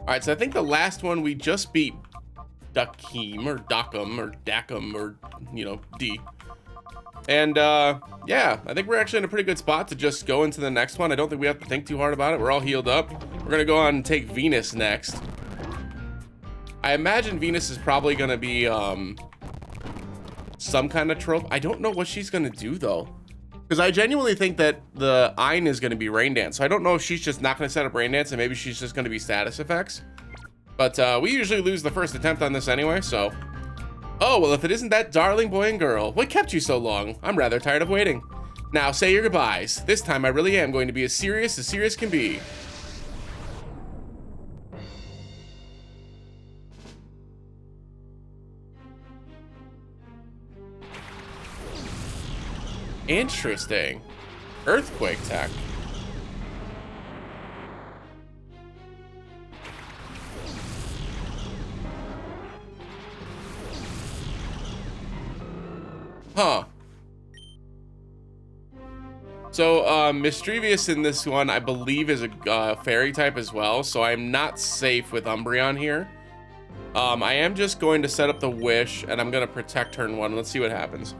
All right, so I think the last one we just beat Duckham or Dacum or, you know, D. And yeah, I think we're actually in a pretty good spot to just go into the next one. I don't think we have to think too hard about it. We're all healed up. We're gonna go on and take Venus next. I imagine Venus is probably gonna be some kind of trope. I don't know what she's gonna do though. Because I genuinely think that the Ein is gonna be Rain Dance. So I don't know if she's just not gonna set up Rain Dance and maybe she's just gonna be status effects. But we usually lose the first attempt on this anyway, so. Oh, well, if it isn't that darling boy and girl, what kept you so long? I'm rather tired of waiting. Now say your goodbyes. This time I really am going to be as serious can be. Interesting. Earthquake tech. Huh. So, Mischievous in this one, I believe, is a fairy type as well, so I'm not safe with Umbreon here. I am just going to set up the Wish, and I'm going to protect turn 1. Let's see what happens.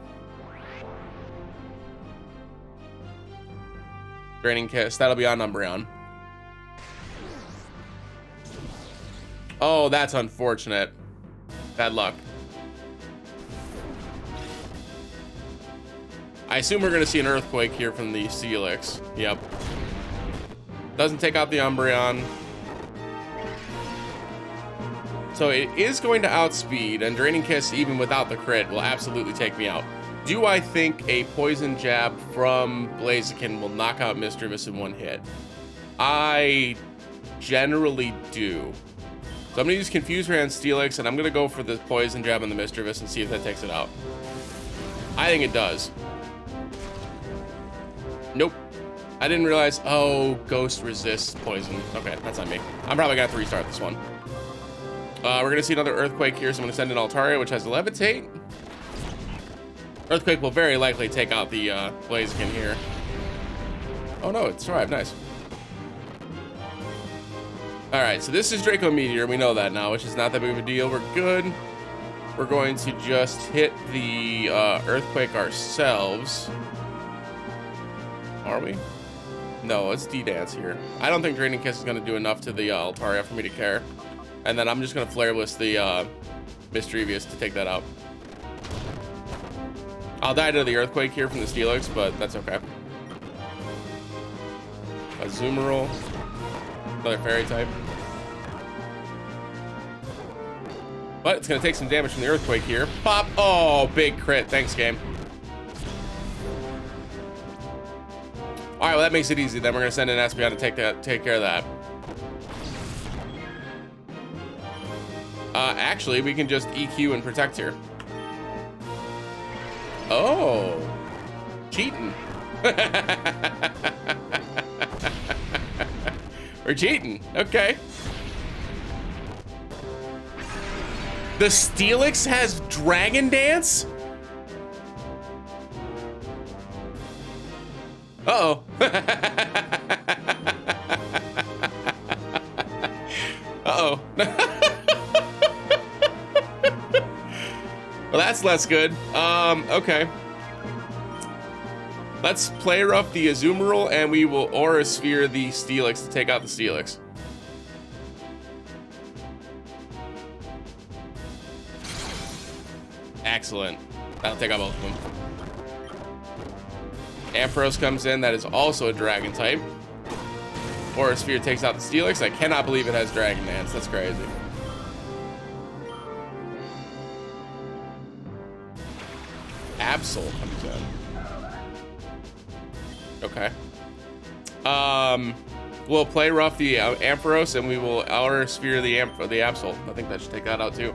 Draining Kiss, that'll be on Umbreon. Oh, that's unfortunate. Bad luck. I assume we're gonna see an Earthquake here from the Steelix. Yep. Doesn't take out the Umbreon. So it is going to outspeed, and Draining Kiss, even without the crit, will absolutely take me out. Do I think a Poison Jab from Blaziken will knock out Mischievous in one hit? I generally do. So I'm gonna use Confuse Ray on Steelix, and I'm gonna go for the Poison Jab on the Mischievous and see if that takes it out. I think it does. Nope. I didn't realize. Oh, Ghost resists poison. Okay, that's on me. I'm probably gonna have to restart this one. We're gonna see another Earthquake here, so I'm gonna send in Altaria, which has Levitate. Earthquake will very likely take out the Blaziken here. Oh no, it survived. Nice. All right, so this is Draco Meteor. We know that now, which is not that big of a deal. We're good. We're going to just hit the Earthquake ourselves. Are we? No, it's D-Dance here. I don't think Draining Kiss is going to do enough to the Altaria for me to care. And then I'm just going to Flare Blitz the Mischievous to take that out. I'll die to the Earthquake here from the Steelix, but that's okay. Azumarill. Another Fairy type. But it's going to take some damage from the Earthquake here. Pop! Oh, big crit. Thanks, game. All right, well, that makes it easy. Then we're going to send in Espeon to take care of that. Actually, we can just EQ and protect here. Oh, cheating. We're cheating. Okay. The Steelix has Dragon Dance? Uh-oh. Uh-oh. Well, that's less good. Okay. Let's play rough the Azumarill, and we will Aura Sphere the Steelix to take out the Steelix. Excellent. That'll take out both of them. Ampharos comes in. That is also a Dragon type. Aura Sphere takes out the Steelix. I cannot believe it has Dragon Dance. That's crazy. Absol comes in. Okay. We'll play rough the Ampharos, and we will Aura Sphere the Absol. I think that should take that out too.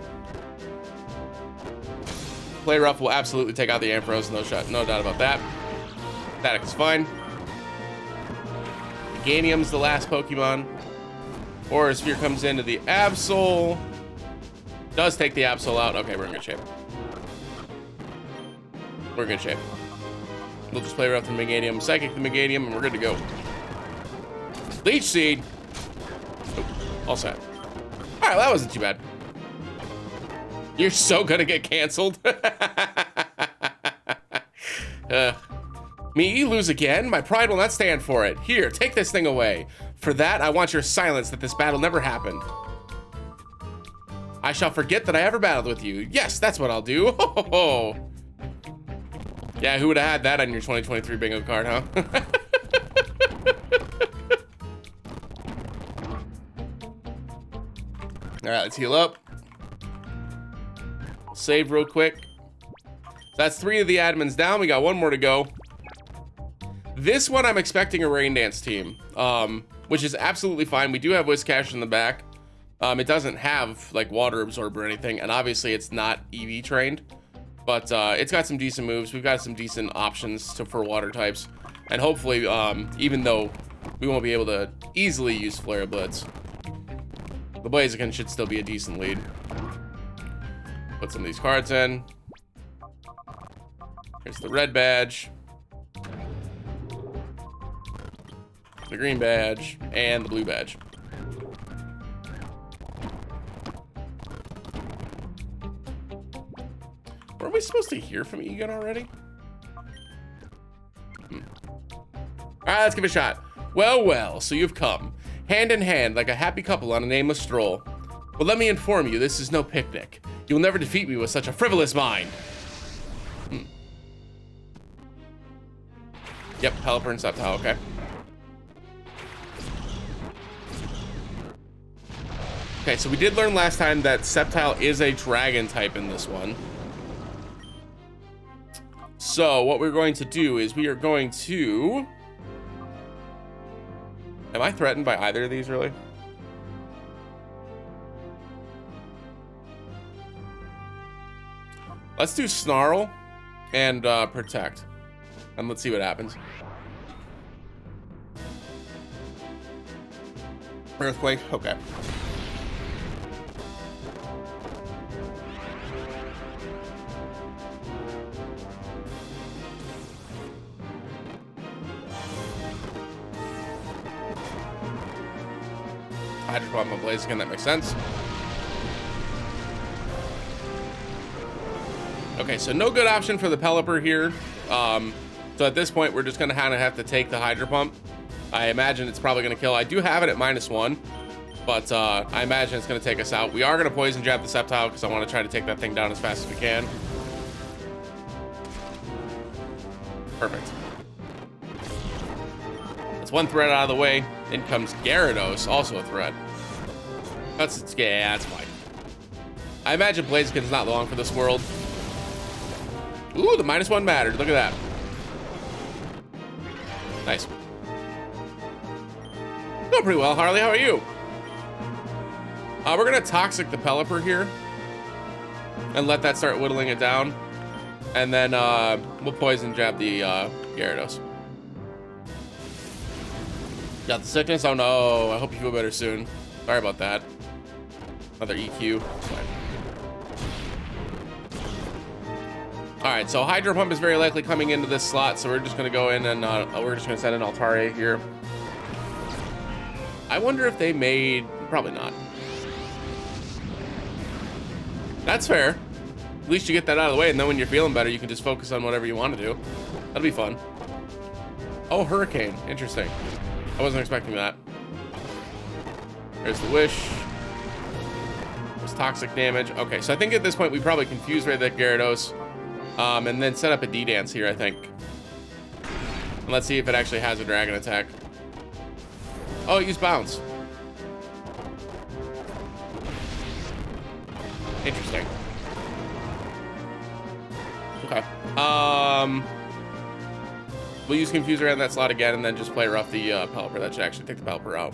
Play rough will absolutely take out the Ampharos. No doubt about that. Static is fine. Meganium's the last Pokemon. Aura Sphere comes into the Absol. Does take the Absol out. Okay, we're in good shape. We're in good shape. We'll just play rough the Meganium, Psychic the Meganium, and we're good to go. Leech Seed. Oh, all set. All right, well, that wasn't too bad. You're so gonna get canceled. Me, you lose again? My pride will not stand for it. Here, take this thing away. For that, I want your silence that this battle never happened. I shall forget that I ever battled with you. Yes, that's what I'll do. Ho, ho, ho. Yeah, who would have had that on your 2023 bingo card, huh? All right, let's heal up. Save real quick. So that's 3 of the admins down. We got 1 more to go. This one, I'm expecting a rain dance team, which is absolutely fine. We do have Whiscash in the back. It doesn't have like water absorb or anything, and obviously it's not EV trained, but it's got some decent moves. We've got some decent options for water types, and hopefully, even though we won't be able to easily use Flare Blitz, the Blaziken should still be a decent lead. Put some of these cards in. Here's the red badge, the green badge, and the blue badge. Weren't we supposed to hear from Egan already? All right, let's give it a shot. Well, well, so you've come. Hand in hand, like a happy couple on a nameless stroll. Well, let me inform you, this is no picnic. You'll never defeat me with such a frivolous mind. Yep, Pelipper and Sceptile, okay. Okay, so we did learn last time that Sceptile is a dragon type in this one. So what we're going to do is we are going to... Am I threatened by either of these, really? Let's do Snarl and Protect. And let's see what happens. Earthquake, okay. Hydro Pump on Blaziken, that makes sense. Okay, so no good option for the Pelipper here. So at this point, we're just gonna kind of have to take the Hydro Pump. I imagine it's probably gonna kill. I do have it at -1, but I imagine it's gonna take us out. We are gonna Poison Jab the Sceptile because I want to try to take that thing down as fast as we can. Perfect. That's 1 threat out of the way. In comes Gyarados, also a threat. Yeah, that's fine. I imagine Blaziken's not long for this world. Ooh, the -1 mattered. Look at that. Nice. Going pretty well, Harley. How are you? We're gonna Toxic the Pelipper here and let that start whittling it down, and then we'll Poison Jab the Gyarados. Got the sickness? Oh no, I hope you feel better soon. Sorry about that. Another EQ. Fine. All right, so Hydro Pump is very likely coming into this slot, so we're just gonna go in and we're just gonna send an Altaria here. I wonder if they made, probably not. That's fair. At least you get that out of the way, and then when you're feeling better, you can just focus on whatever you want to do. That'll be fun. Oh, Hurricane, interesting. I wasn't expecting that. There's the Wish. There's Toxic damage. Okay, so I think at this point we probably confuse Ray that Gyarados, and then set up a D-Dance here, I think. And let's see if it actually has a Dragon attack. Oh, it used Bounce. Interesting. Okay. We'll use Confuser on that slot again, and then just play Rough the Pelipper. That should actually take the Pelipper out.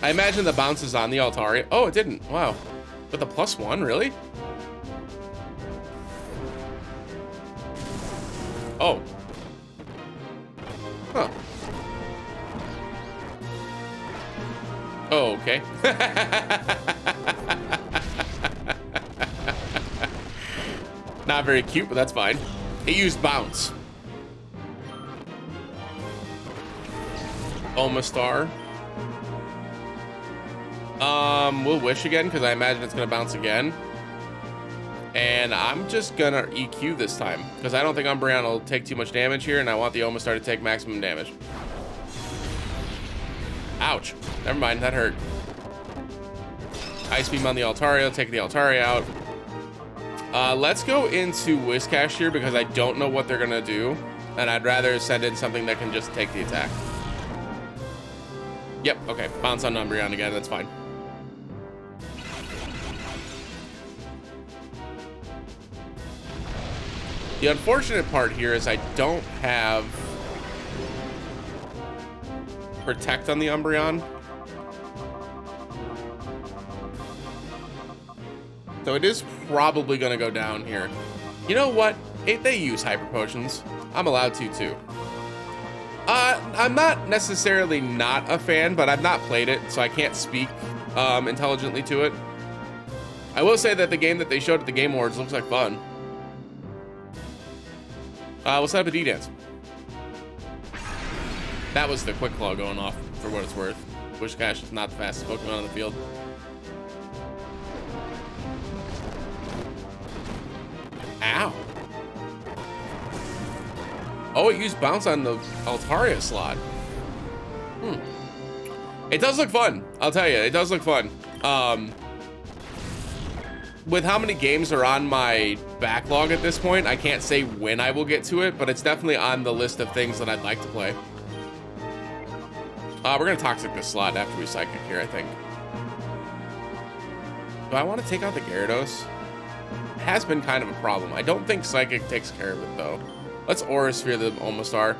I imagine the bounce is on the Altaria. Oh, it didn't. Wow. With a +1, really? Oh. Huh. Oh, okay. Not very cute, but that's fine. It used Bounce. Omastar. We'll wish again because I imagine it's gonna bounce again. And I'm just gonna EQ this time because I don't think Umbreon will take too much damage here, and I want the Omastar to take maximum damage. Ouch. Never mind, that hurt. Ice Beam on the Altaria, take the Altaria out. Let's go into Whiscash here because I don't know what they're gonna do, and I'd rather send in something that can just take the attack. Yep, okay, bounce on Umbreon again, that's fine. The unfortunate part here is I don't have Protect on the Umbreon. So it is probably gonna go down here. You know what? If they use Hyper Potions, I'm allowed to too. I'm not necessarily not a fan, but I've not played it, so I can't speak intelligently to it. I will say that the game that they showed at the Game Awards looks like fun. We'll set up a D-Dance. That was the Quick Claw going off, for what it's worth. Whiscash is not the fastest Pokemon on the field. Ow. Oh, it used Bounce on the Altaria slot. It does look fun. I'll tell you, it does look fun. With how many games are on my backlog at this point, I can't say when I will get to it, but it's definitely on the list of things that I'd like to play. We're gonna Toxic this slot after we Psychic here, I think. Do I want to take out the Gyarados? It has been kind of a problem. I don't think Psychic takes care of it, though. Let's Aura Sphere the Omastar.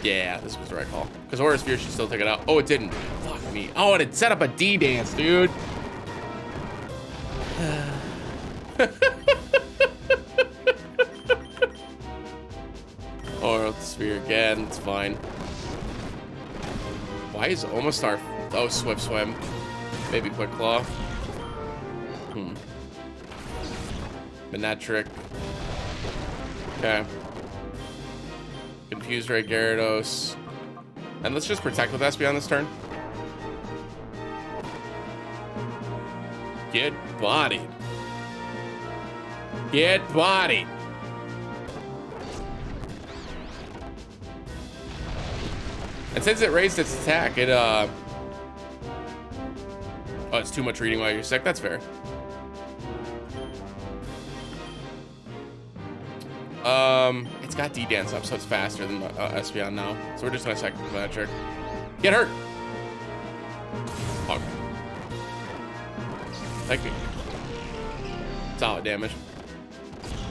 Yeah, this was the right call. Because Aura Sphere should still take it out. Oh, it didn't. Fuck me. Oh, and it set up a D-Dance, dude. Aura Sphere again. It's fine. Why is Omastar... Oh, Swift Swim. Maybe Quick Claw. Manectric. Okay. Confused Ray Gyarados. And let's just Protect with Espeon this turn. Get bodied. Get bodied. And since it raised its attack, it oh, it's too much reading while you're sick. That's fair. It's got D-Dance up, so it's faster than Espeon now. So we're just gonna Psychic with that trick. Get hurt. Okay. Thank you. Solid damage.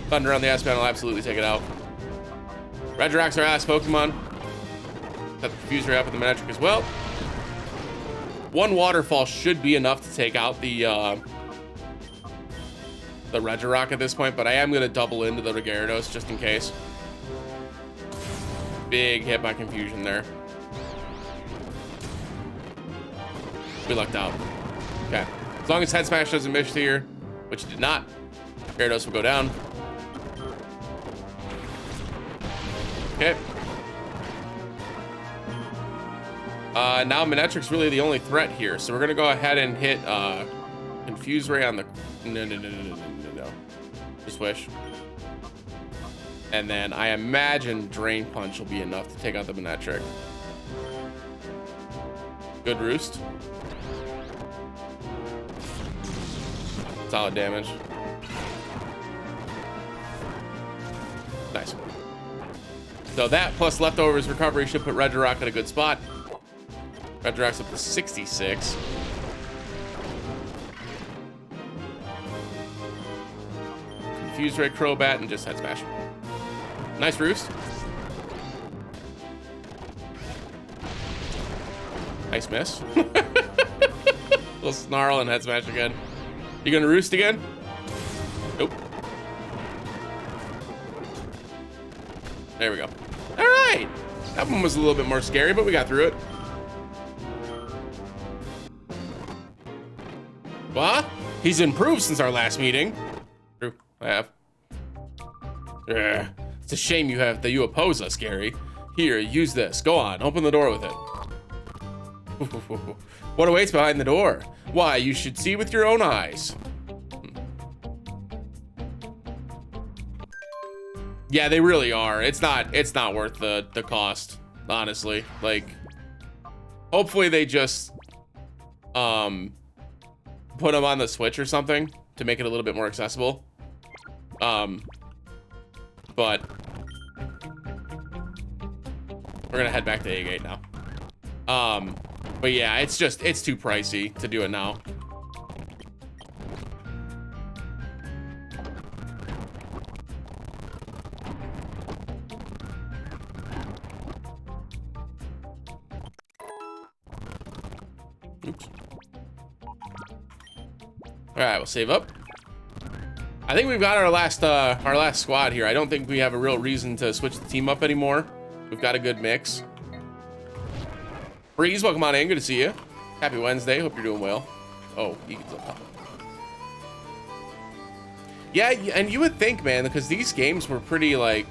Thunder on the Espeon will absolutely take it out. Regirock's our ass Pokemon. Got the Confuse Ray up with the Manectric as well. One Waterfall should be enough to take out the Regirock at this point, but I am going to double into the Gyarados just in case. Big hit by Confusion there. We lucked out. Okay. As long as Head Smash doesn't miss here, which it did not, Gyarados will go down. Okay. Now Manectric's really the only threat here, so we're going to go ahead and hit Confuse Ray on the... No. Just Wish. And then I imagine Drain Punch will be enough to take out the Manectric. Good Roost. Solid damage. Nice. So that plus Leftovers Recovery should put Regirock in a good spot. Regirock's up to 66. Confuse Ray Crobat and just Head Smash. Nice Roost. Nice miss. Little Snarl and Head Smash again. You gonna Roost again? Nope. There we go. All right. That one was a little bit more scary, but we got through it. What? He's improved since our last meeting. True, I have. It's a shame you oppose us, Gary. Here, use this. Go on, open the door with it. What awaits behind the door? Why, you should see with your own eyes. Yeah, they really are. It's not worth the cost, honestly. Like, hopefully they just put them on the Switch or something to make it a little bit more accessible. But we're gonna head back to A-Gate now. But yeah, it's too pricey to do it now. Oops. All right, we'll save up. I think we've got our last squad here. I don't think we have a real reason to switch the team up anymore. We've got a good mix. Breeze, welcome on in. Good to see you. Happy Wednesday. Hope you're doing well. Oh, you can up. Yeah, and you would think, man, because these games were pretty like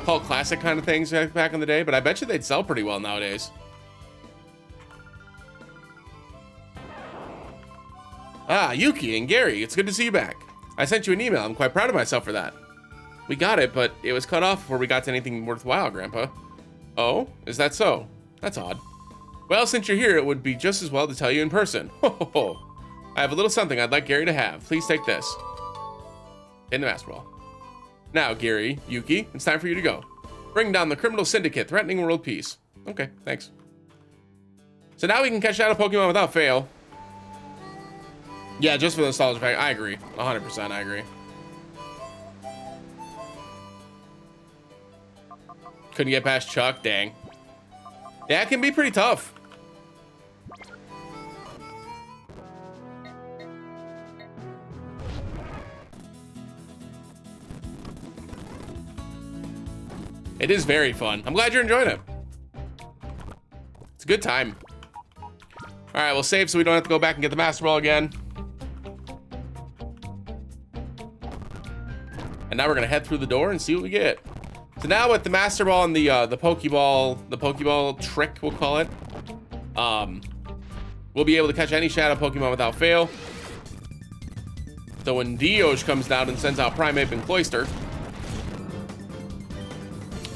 cult classic kind of things back in the day, but I bet you they'd sell pretty well nowadays. Ah, Yuki and Gary, it's good to see you back. I sent you an email. I'm quite proud of myself for that. We got it, but it was cut off before we got to anything worthwhile, Grandpa. Oh, is that so? That's odd. Well, since you're here, it would be just as well to tell you in person. Ho, ho, ho. I have a little something I'd like Gary to have. Please take this. In the Master Ball. Now, Gary, Yuki, it's time for you to go. Bring down the criminal syndicate threatening world peace. Okay, thanks. So now we can catch out a Pokemon without fail. Yeah, just for the nostalgia pack. I agree. 100%, I agree. Couldn't get past Chuck, dang. Yeah, it can be pretty tough. It is very fun. I'm glad you're enjoying it. It's a good time. All right, we'll save so we don't have to go back and get the Master Ball again. And now we're gonna head through the door and see what we get. So now with the Master Ball and the Pokeball trick, we'll call it, we'll be able to catch any Shadow Pokemon without fail. So when Dioj comes down and sends out Primeape and Cloyster,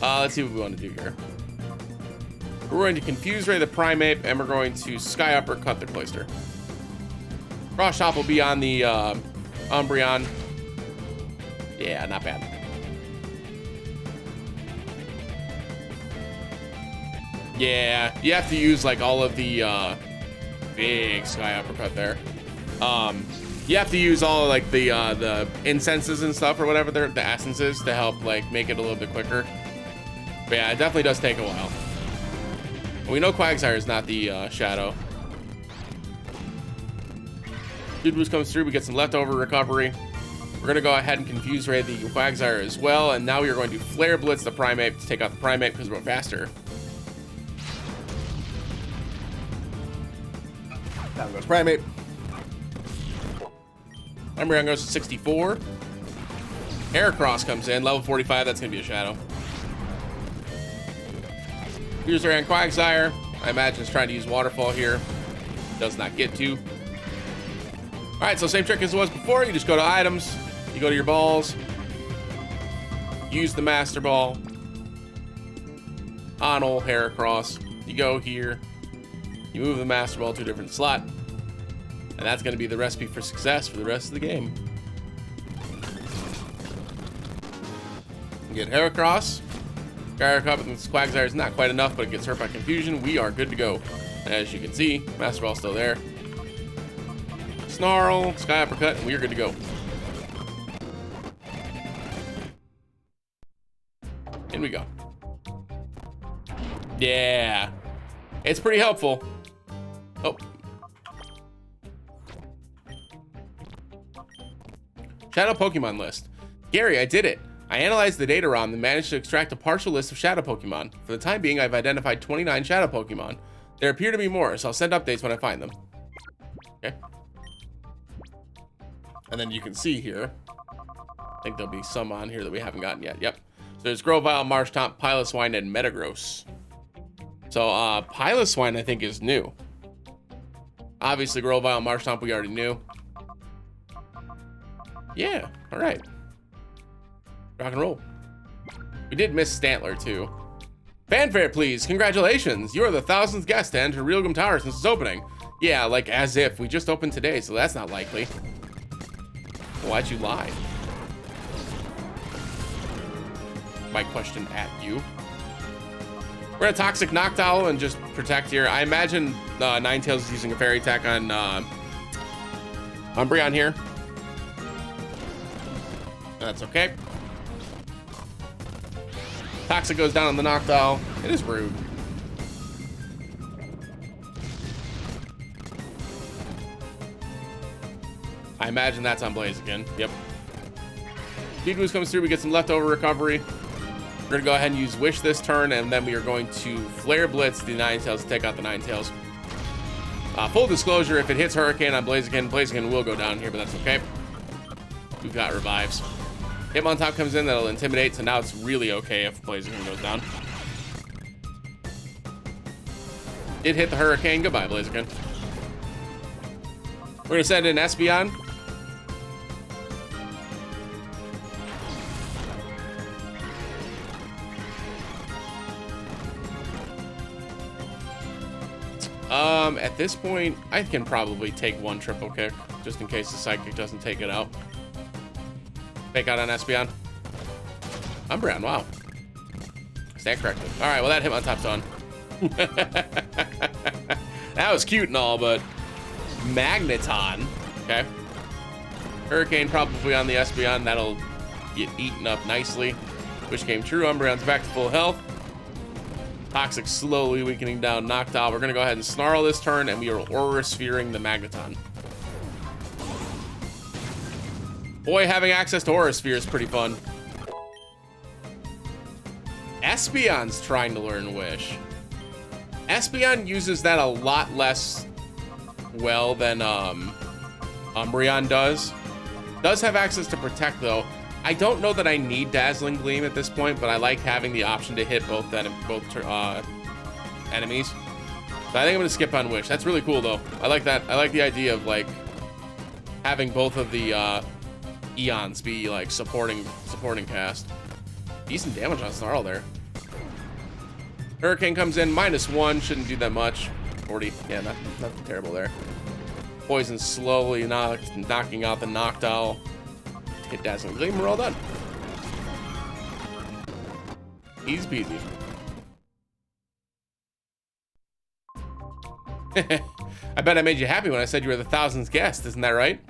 let's see what we want to do here. We're going to Confuse Ray the Primeape, and we're going to Sky Uppercut the Cloyster. Cross Chop will be on the Umbreon. Yeah, not bad. Yeah, you have to use like all of the big Sky Uppercut there. You have to use all of, like the incenses and stuff or whatever they're the essences to help like make it a little bit quicker. But yeah, it definitely does take a while. We know Quagsire is not the Shadow. Dude Boost comes through, we get some leftover recovery. We're gonna go ahead and Confuse Ray the Quagsire as well, and now we are going to Flare Blitz the Primeape to take out the Primeape because we're faster. Down goes Primeape. Umbreon goes to 64. Heracross comes in, level 45, that's gonna be a Shadow. Here's Ray and Quagsire. I imagine it's trying to use Waterfall here. Does not get to. All right, so same trick as it was before. You just go to items, you go to your balls, use the Master Ball on old Heracross. You go here, you move the Master Ball to a different slot, and that's going to be the recipe for success for the rest of the game. You get Heracross. Gyro Cup and Quagsire is not quite enough, but it gets hurt by Confusion. We are good to go. As you can see, Master Ball's still there. Snarl, Sky Uppercut, and we are good to go. In we go. Yeah. It's pretty helpful. Oh. Shadow Pokemon list. Gary, I did it. I analyzed the data ROM and managed to extract a partial list of Shadow Pokemon. For the time being, I've identified 29 Shadow Pokemon. There appear to be more, so I'll send updates when I find them. Okay. And then you can see here, I think there'll be some on here that we haven't gotten yet. Yep. So there's Grovyle, Marshtomp, Piloswine, and Metagross. So Piloswine, I think, is new. Obviously, Grovyle and Marshtomp we already knew. Yeah, all right. Rock and roll. We did miss Stantler, too. Fanfare, please. Congratulations. You are the 1000th guest to enter Realgum Tower since its opening. Yeah, like as if. We just opened today, so that's not likely. Why'd you lie? My question at you. We're gonna Toxic Noctowl and just protect here. I imagine Ninetales is using a Fairy Attack on Umbreon here. That's okay. Toxic goes down on the Noctowl. It is rude. I imagine that's on Blaziken. Yep. Speed Boost comes through. We get some leftover recovery. We're going to go ahead and use Wish this turn, and then we are going to Flare Blitz the Ninetales to take out the Ninetales. Full disclosure, if it hits Hurricane on Blaziken, Blaziken will go down here, but that's okay. We've got Revives. Hitmontop comes in, that'll Intimidate, so now it's really okay if Blaziken goes down. It hit the Hurricane. Goodbye, Blaziken. We're going to send in Espeon. At this point, I can probably take one triple kick, just in case the Psychic doesn't take it out. Fake out on Espeon. Umbreon, wow. Stand corrected. All right, well, that Hitmontop's on. That was cute and all, but Magneton. Okay. Hurricane probably on the Espeon. That'll get eaten up nicely. Which came true. Umbreon's back to full health. Toxic slowly weakening down Noctowl. We're going to go ahead and Snarl this turn, and we are Aura Sphering the Magneton. Boy, having access to Aura Sphere is pretty fun. Espeon's trying to learn Wish. Espeon uses that a lot less well than Umbreon does. Does have access to Protect, though. I don't know that I need Dazzling Gleam at this point, but I like having the option to hit both enemies. So I think I'm going to skip on Wish. That's really cool, though. I like that. I like the idea of, like, having both of the Eons be, like, supporting cast. Decent damage on Snarl there. Hurricane comes in, -1. Shouldn't do that much. 40. Yeah, nothing terrible there. Poison slowly knocking out the Noctowl. Hit Dazzling Gleam, we're all done. Easy peasy. I bet I made you happy when I said you were the 1000th guest, isn't that right?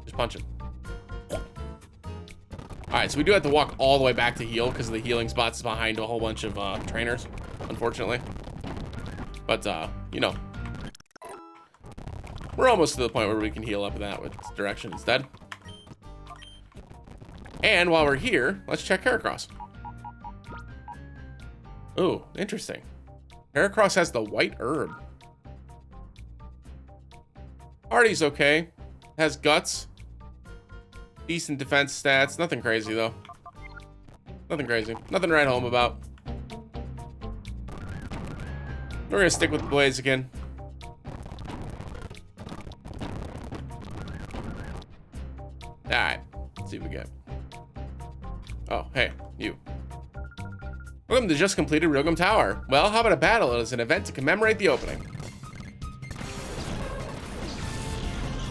Just punch him. Alright, so we do have to walk all the way back to heal because of the healing spots behind a whole bunch of trainers, unfortunately. But, you know. We're almost to the point where we can heal up in that with direction instead. And while we're here, let's check Heracross. Ooh, interesting. Heracross has the white herb. Hardy's okay. Has guts. Decent defense stats. Nothing crazy, though. Nothing crazy. Nothing to write home about. We're going to stick with Blaziken. Alright, let's see what we get. Oh, hey, you. Welcome to just completed Realgum Tower. Well, how about a battle as an event to commemorate the opening?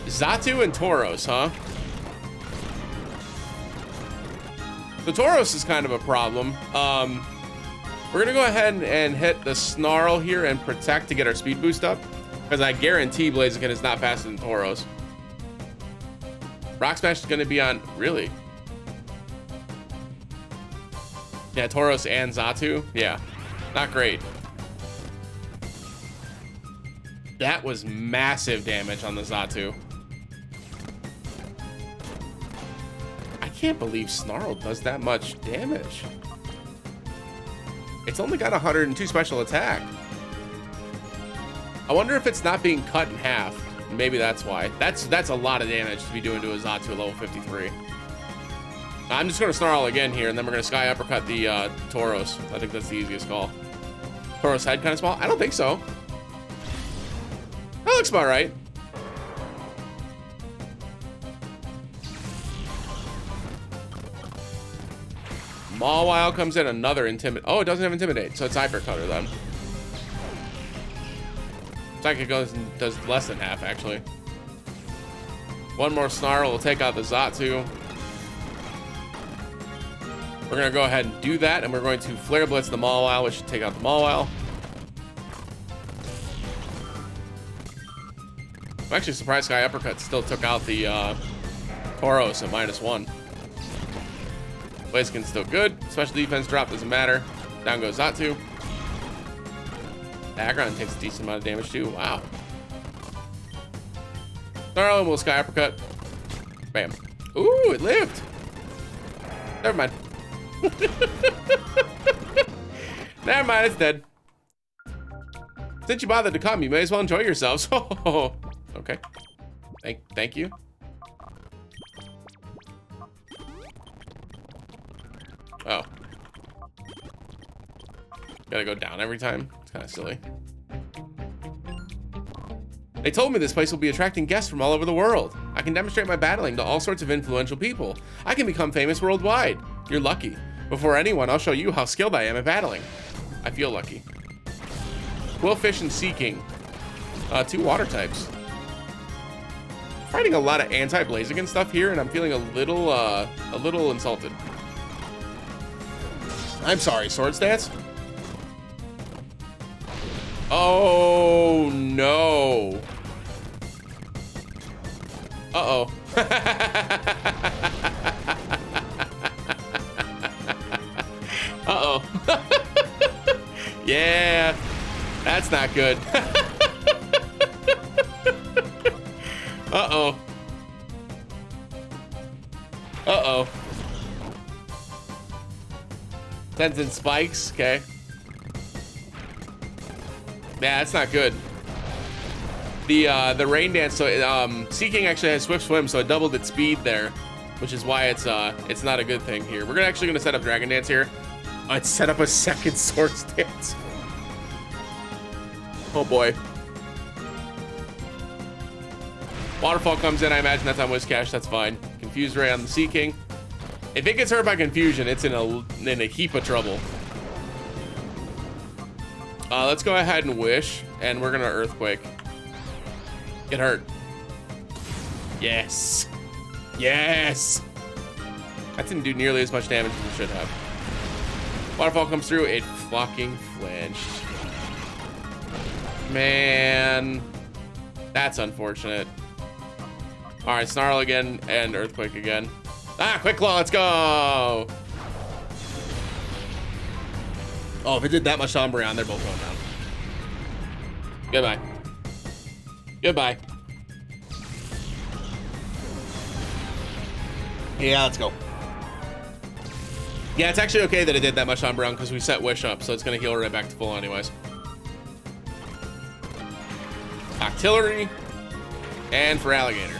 Xatu and Tauros, huh? The Tauros is kind of a problem. We're gonna go ahead and hit the Snarl here and Protect to get our speed boost up, because I guarantee Blaziken is not faster than Tauros. Rock Smash is going to be on... Really? Yeah, Tauros and Xatu. Yeah, not great. That was massive damage on the Xatu. I can't believe Snarl does that much damage. It's only got 102 special attack. I wonder if it's not being cut in half. Maybe that's why. That's a lot of damage to be doing to a Xatu at level 53. I'm just going to Snarl again here, and then we're going to Sky Uppercut the Tauros. I think that's the easiest call. Tauros head kind of small? I don't think so. looks about right. Mawile comes in, another intimidate. Oh, it doesn't have intimidate, so it's hyper cutter then. Psychic goes and does less than half, actually. One more Snarl will take out the Xatu. We're gonna go ahead and do that, and we're going to Flare Blitz the Mawile, which should take out the Mawile. I'm actually surprised Sky Uppercut still took out the Tauros at -1. Blaziken's still good. Special defense drop, doesn't matter. Down goes Xatu. Aggron takes a decent amount of damage too. Wow. Snarl and we'll Sky Uppercut. Bam. Ooh, it lived. Never mind. Never mind, it's dead. Since you bothered to come, you may as well enjoy yourselves. Oh, okay. Thank you. Oh. Gotta go down every time. It's kind of silly. They told me this place will be attracting guests from all over the world. I can demonstrate my battling to all sorts of influential people. I can become famous worldwide. You're lucky. Before anyone, I'll show you how skilled I am at battling. I feel lucky. Quillfish and Sea King. 2 water types. Fighting a lot of anti-Blaziken stuff here, and I'm feeling a little insulted. I'm sorry, Sword Stance. Oh no. Uh-oh. Uh-oh. Yeah, that's not good. Uh-oh. Uh-oh. Tenzin spikes, okay. Yeah, that's not good. The rain dance, so Sea King actually has swift swim, so it doubled its speed there, which is why it's not a good thing here. We're actually gonna set up Dragon Dance here. Let's set up a second Sword Stance. Oh boy. Waterfall comes in, I imagine that's on Whiscash, that's fine. Confuse Ray on the Sea King. If it gets hurt by confusion, it's in a heap of trouble. Let's go ahead and wish, and we're gonna Earthquake. Get hurt. Yes. Yes. That didn't do nearly as much damage as it should have. Waterfall comes through, it fucking flinched. Man. That's unfortunate. Alright, Snarl again, and Earthquake again. Ah, Quick Claw, let's go! Oh, if it did that much to Umbreon, they're both going down. Goodbye. Goodbye. Yeah, let's go. Yeah, it's actually okay that it did that much to Umbreon because we set Wish up, so it's going to heal right back to full anyways. Octillery and Feraligatr.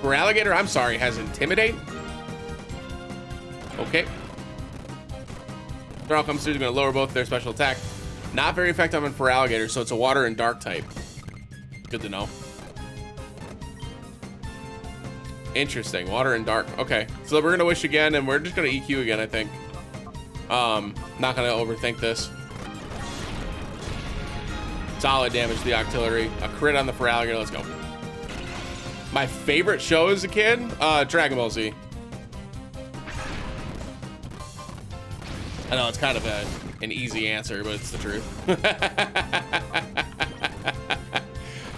Feraligatr, I'm sorry, has Intimidate. Okay. Snarl comes through, going to lower both their special attack. Not very effective on Feraligatr, so it's a water and dark type. Good to know. Interesting, water and dark. Okay, so we're gonna wish again, and we're just gonna EQ again, I think. Not gonna overthink this. Solid damage to the Octillery. A crit on the Feraligatr, let's go. My favorite show as a kid? Dragon Ball Z. I know it's kind of an easy answer, but it's the truth.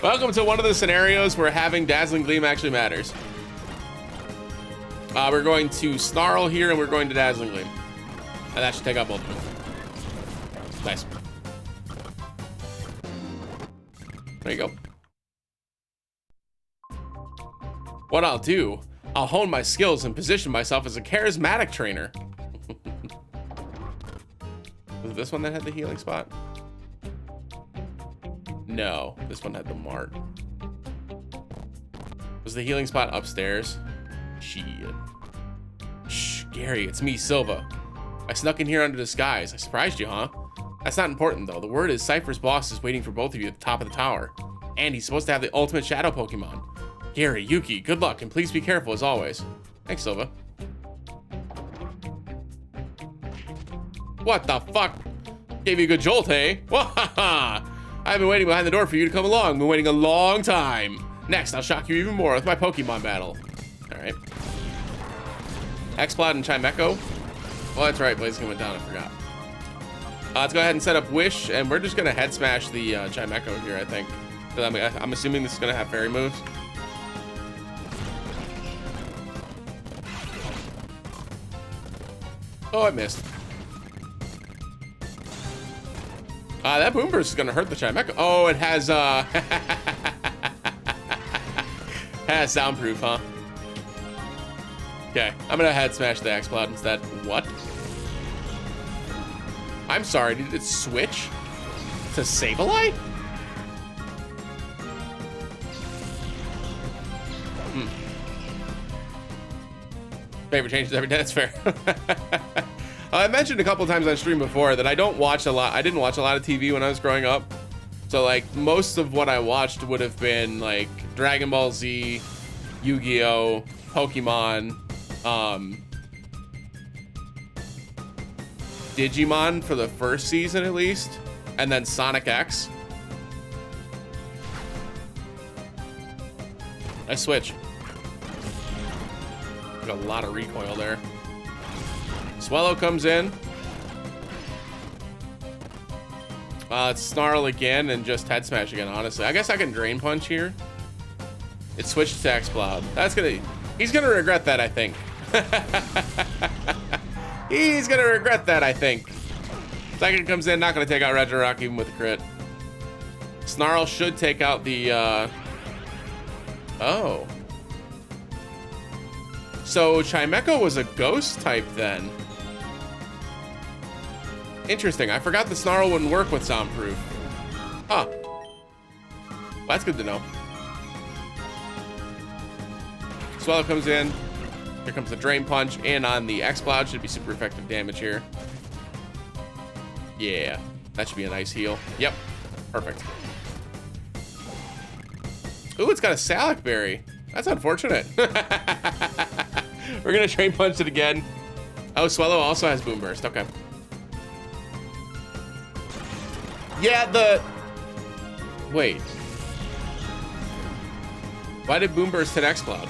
Welcome to one of the scenarios where having Dazzling Gleam actually matters. We're going to Snarl here, and we're going to Dazzling Gleam. And that should take out both of them. Nice. There you go. What I'll do, I'll hone my skills and position myself as a charismatic trainer. Was it this one that had the healing spot? No, this one had the mark. Was the healing spot upstairs? Shit. Shh, Gary, it's me, Silva. I snuck in here under disguise. I surprised you, huh? That's not important, though. The word is Cypher's boss is waiting for both of you at the top of the tower. And he's supposed to have the ultimate shadow Pokemon. Gary, Yuki, good luck, and please be careful as always. Thanks, Silva. What the fuck? Gave you a good jolt, hey? Wahaha! I've been waiting behind the door for you to come along. Been waiting a long time. Next, I'll shock you even more with my Pokemon battle. All right. Exploud and Chimecho. Oh, that's right. Blaziken went down. I forgot. Let's go ahead and set up Wish, and we're just gonna head smash the Chimecho here, I think. I'm assuming this is gonna have fairy moves. Oh, I missed. That Boom Burst is gonna hurt the Chimecho. Oh, it has has soundproof, huh? Okay, I'm gonna head smash the Exploud instead. What? I'm sorry, did it switch to Sableye? Favorite changes every day, that's fair. I mentioned a couple times on stream before that I didn't watch a lot of TV when I was growing up. So like most of what I watched would have been like Dragon Ball Z, Yu-Gi-Oh, Pokemon, Digimon for the first season at least, and then Sonic X. I switch. Got a lot of recoil there. Swellow comes in. Let's Snarl again and just head smash again, honestly. I guess I can Drain Punch here. It switched to Exploud. He's gonna regret that, I think. He's gonna regret that, I think. Second comes in, not gonna take out Regirock even with a crit. Snarl should take out the, oh. So Chimecho was a ghost type then. Interesting. I forgot the Snarl wouldn't work with soundproof. Huh. Well, that's good to know. Swellow comes in. Here comes the Drain Punch. And on the Exploud should be super effective damage here. Yeah. That should be a nice heal. Yep. Perfect. Ooh, it's got a Salac Berry. That's unfortunate. We're gonna Drain Punch it again. Oh, Swellow also has Boom Burst. Okay. Yeah, wait. Why did Boom Burst hit Exploud?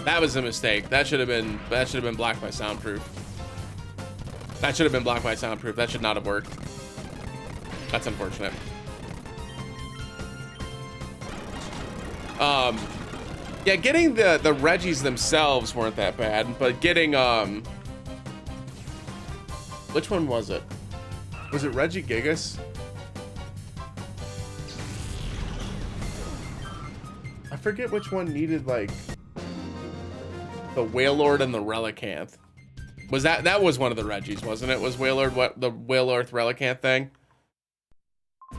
That was a mistake. That should have been blocked by soundproof. That should have been blocked by soundproof. That should not have worked. That's unfortunate. Yeah, getting the Reggies themselves weren't that bad, but getting which one was it? Was it Regigigas? I forget which one needed like the Wailord and the Relicanth. Was that was one of the Reggies, wasn't it? Was Wailord what the Wailord Relicanth thing? Do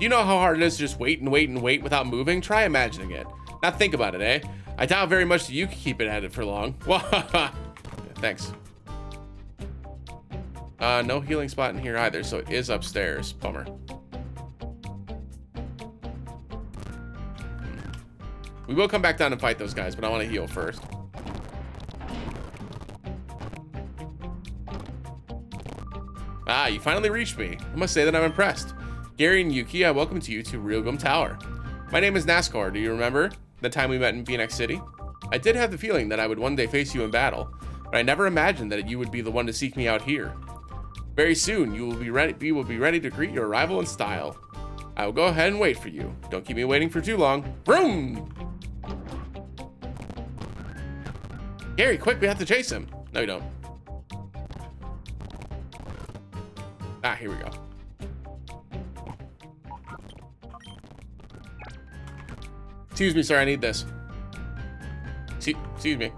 you know how hard it is to just wait and wait and wait without moving? Try imagining it. Now think about it, eh? I doubt very much that you can keep it at it for long. Thanks. No healing spot in here either, so it is upstairs. Bummer. We will come back down and fight those guys, but I want to heal first. Ah, you finally reached me. I must say that I'm impressed. Gary and Yuki, I welcome you to Realgum Tower. My name is NASCAR, do you remember? The time we met in Phoenix City? I did have the feeling that I would one day face you in battle, but I never imagined that you would be the one to seek me out here. Very soon, we will be ready to greet your arrival in style. I will go ahead and wait for you. Don't keep me waiting for too long. Vroom! Gary, quick, we have to chase him. No, you don't. Ah, here we go. Excuse me, sir, I need this. Excuse me.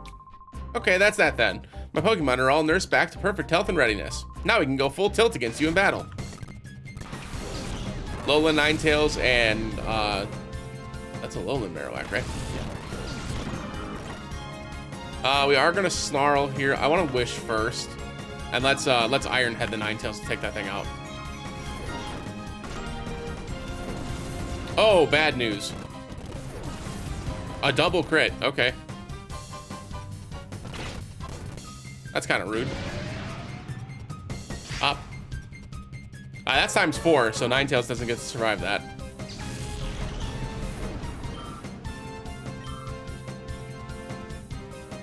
Okay, that's that then. My Pokemon are all nursed back to perfect health and readiness. Now we can go full tilt against you in battle. Lola Ninetales and that's a Alolan Marowak, right? We are gonna Snarl here. I want to Wish first, and let's Iron Head the Ninetales to take that thing out. Oh, bad news. A double crit. Okay. That's kind of rude. Up. That's times 4, so Ninetales doesn't get to survive that.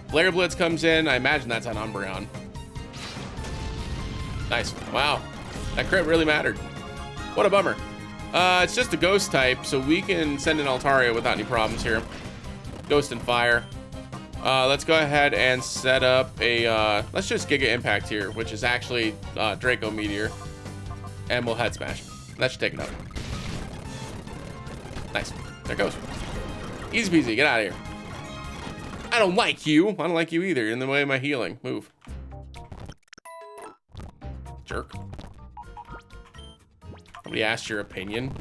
Flare Blitz comes in. I imagine that's on Umbreon. Nice. Wow. That crit really mattered. What a bummer. It's just a ghost type, so we can send in Altaria without any problems here. Ghost and Fire. Let's go ahead and set up a, let's just Giga Impact here, which is actually Draco Meteor. And we'll Head Smash. That should take it up. Nice. There it goes. Easy peasy. Get out of here. I don't like you. I don't like you either. You're in the way of my healing. Move. Jerk. Nobody asked your opinion.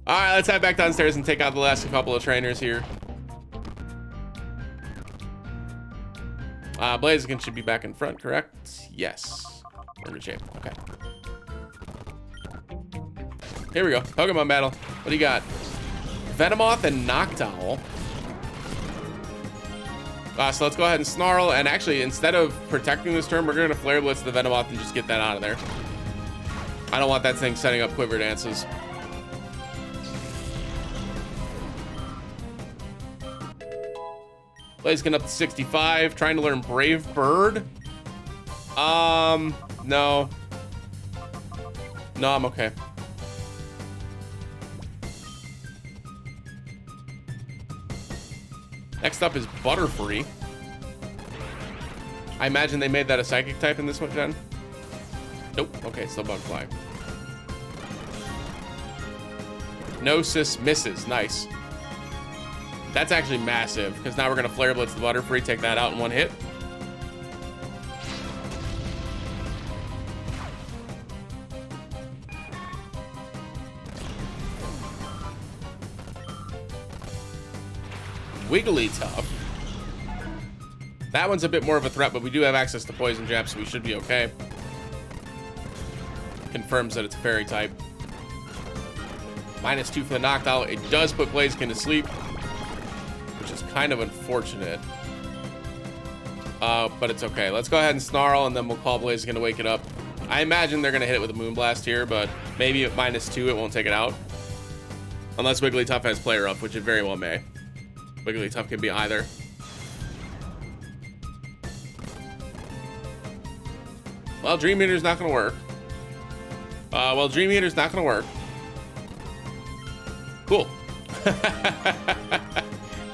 All right, let's head back downstairs and take out the last couple of trainers here. Blaziken should be back in front, correct? Yes. We're in good shape. Okay. Here we go. Pokemon battle. What do you got? Venomoth and Noctowl. So let's go ahead and Snarl. And actually, instead of protecting this turn, we're going to Flare Blitz the Venomoth and just get that out of there. I don't want that thing setting up Quiver Dances. Blaziken up to 65. Trying to learn Brave Bird. No. No, I'm okay. Next up is Butterfree. I imagine they made that a psychic type in this one, Jen. Nope. Okay, still Bugfly. Gnosis misses. Nice. That's actually massive, because now we're going to Flare Blitz the Butterfree, take that out in one hit. Wigglytuff. That one's a bit more of a threat, but we do have access to Poison Jab, so we should be okay. Confirms that it's a fairy type. -2 for the Noctowl. It does put Blaziken to sleep, which is kind of unfortunate. But it's okay. Let's go ahead and Snarl, and then we'll call Blaziken to wake it up. I imagine they're going to hit it with a Moonblast here, but maybe at -2 it won't take it out. Unless Wigglytuff has Player Up, which it very well may. Wigglytuff can be either. Well, Dream Eater's not going to work. Dream Eater's not going to work. Cool.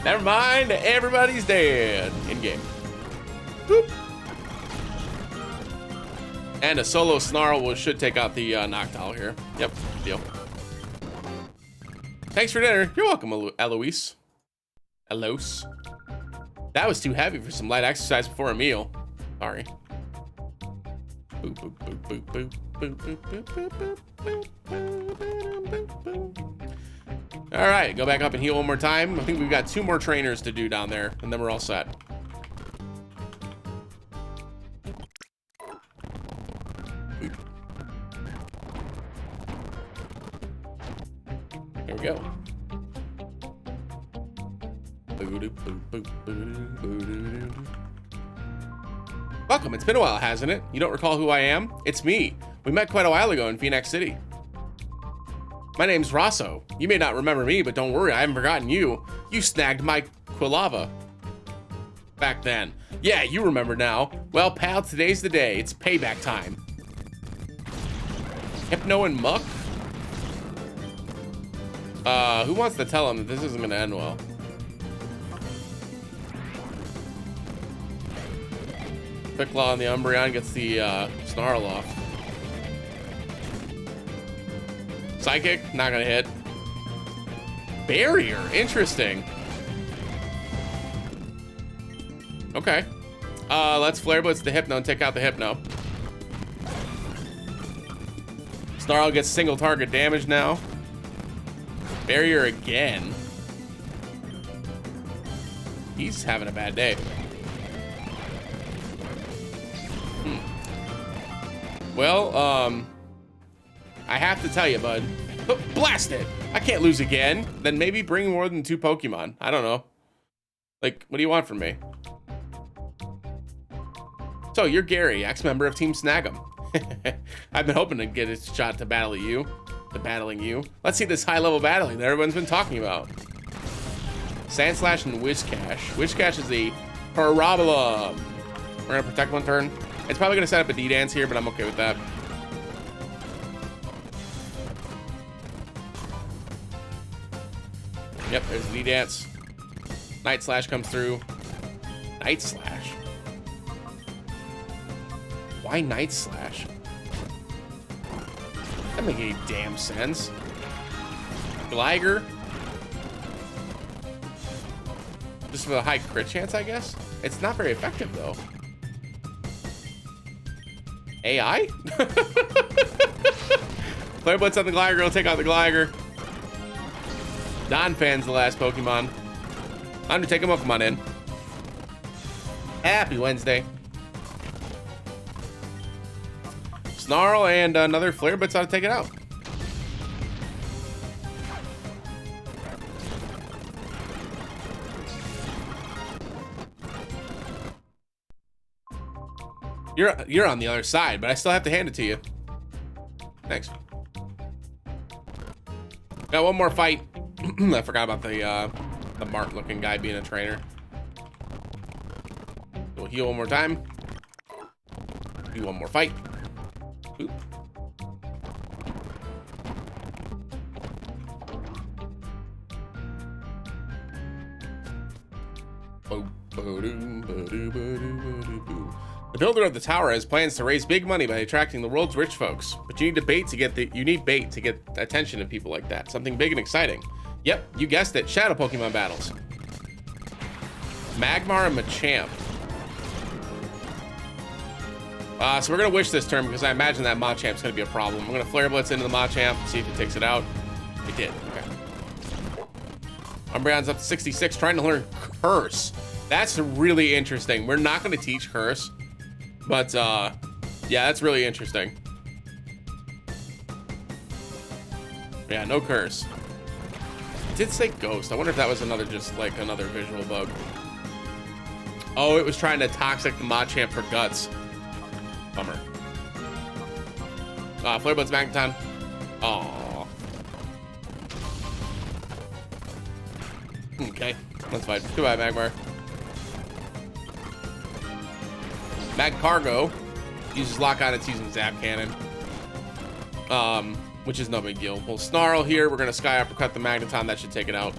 Never mind, everybody's dead in game. Boop. And a solo Snarl should take out the Noctowl here. Yep, deal. Thanks for dinner. You're welcome, Eloise. Elos. That was too heavy for some light exercise before a meal. Sorry. Boop, boop, boop, boop, boop, boop, boop, boop, boop, boop, boop, boop. All right, go back up and heal one more time. I think we've got 2 more trainers to do down there, and then we're all set. Here we go. Welcome, it's been a while, hasn't it? You don't recall who I am? It's me. We met quite a while ago in Phoenix City. My name's Rosso. You may not remember me, but don't worry, I haven't forgotten you. You snagged my Quilava back then. Yeah, you remember now. Well, pal, today's the day. It's payback time. Hypno and Muck? Who wants to tell him that this isn't gonna end well? Quick Claw on the Umbreon gets the Snarl off. Psychic, not gonna hit. Barrier, interesting. Okay. Let's Flare Blitz the Hypno and take out the Hypno. Snarl gets single target damage now. Barrier again. He's having a bad day. Well, I have to tell you, bud. Oh, blast it! I can't lose again. Then maybe bring more than 2 Pokemon. I don't know. Like, what do you want from me? So, you're Gary, ex-member of Team Snag'em. I've been hoping to get a shot to battling you. Let's see this high-level battling that everyone's been talking about. Sandslash and Whiscash. Whiscash is a Parabola. We're gonna protect 1 turn. It's probably gonna set up a D-Dance here, but I'm okay with that. Yep, there's a D-Dance. Night Slash comes through. Night Slash? Why Night Slash? That doesn't make any damn sense. Gligar? Just with a high crit chance, I guess? It's not very effective, though. AI? Flare Blitz on the Gligar, will take out the Gligar. Non-fan's the last Pokemon. Time to take a Pokemon in. Happy Wednesday. Snarl and another Flare Blitz ought to take it out. You're on the other side, but I still have to hand it to you. Thanks. Got one more fight. I forgot about the Mart-looking guy being a trainer. We'll heal one more time. Do one more fight. Oop. The builder of the tower has plans to raise big money by attracting the world's rich folks, but you need bait to get attention of people like that. Something big and exciting. Yep, you guessed it. Shadow Pokemon battles. Magmar and Machamp. So we're gonna wish this turn because I imagine that Machamp's gonna be a problem. I'm gonna Flare Blitz into the Machamp, see if it takes it out. It did. Okay. Umbreon's up to 66, trying to learn Curse. That's really interesting. We're not gonna teach Curse, but yeah, that's really interesting. Yeah, no Curse. It did say Ghost. I wonder if that was just like another visual bug. Oh, it was trying to toxic the Machamp for guts. Bummer. Flare Blitz Magneton. Aww. Okay, that's fine. Goodbye, Magmar. Magcargo uses Lock On. It's using Zap Cannon, which is no big deal. We'll Snarl here. We're gonna Sky Uppercut the Magneton. That should take it out.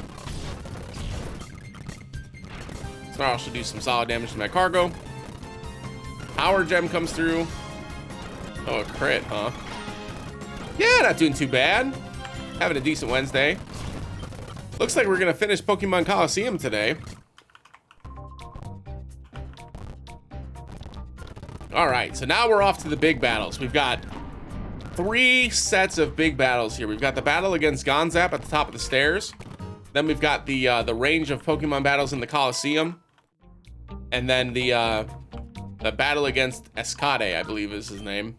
Snarl should do some solid damage to Magcargo. Power Gem comes through. Oh, a crit, huh? Yeah, not doing too bad. Having a decent Wednesday. Looks like we're gonna finish Pokemon Colosseum today. All right, so now we're off to the big battles. We've got 3 sets of big battles here. We've got the battle against Gonzap at the top of the stairs. Then we've got the range of Pokemon battles in the Colosseum. And then the battle against Escade, I believe is his name.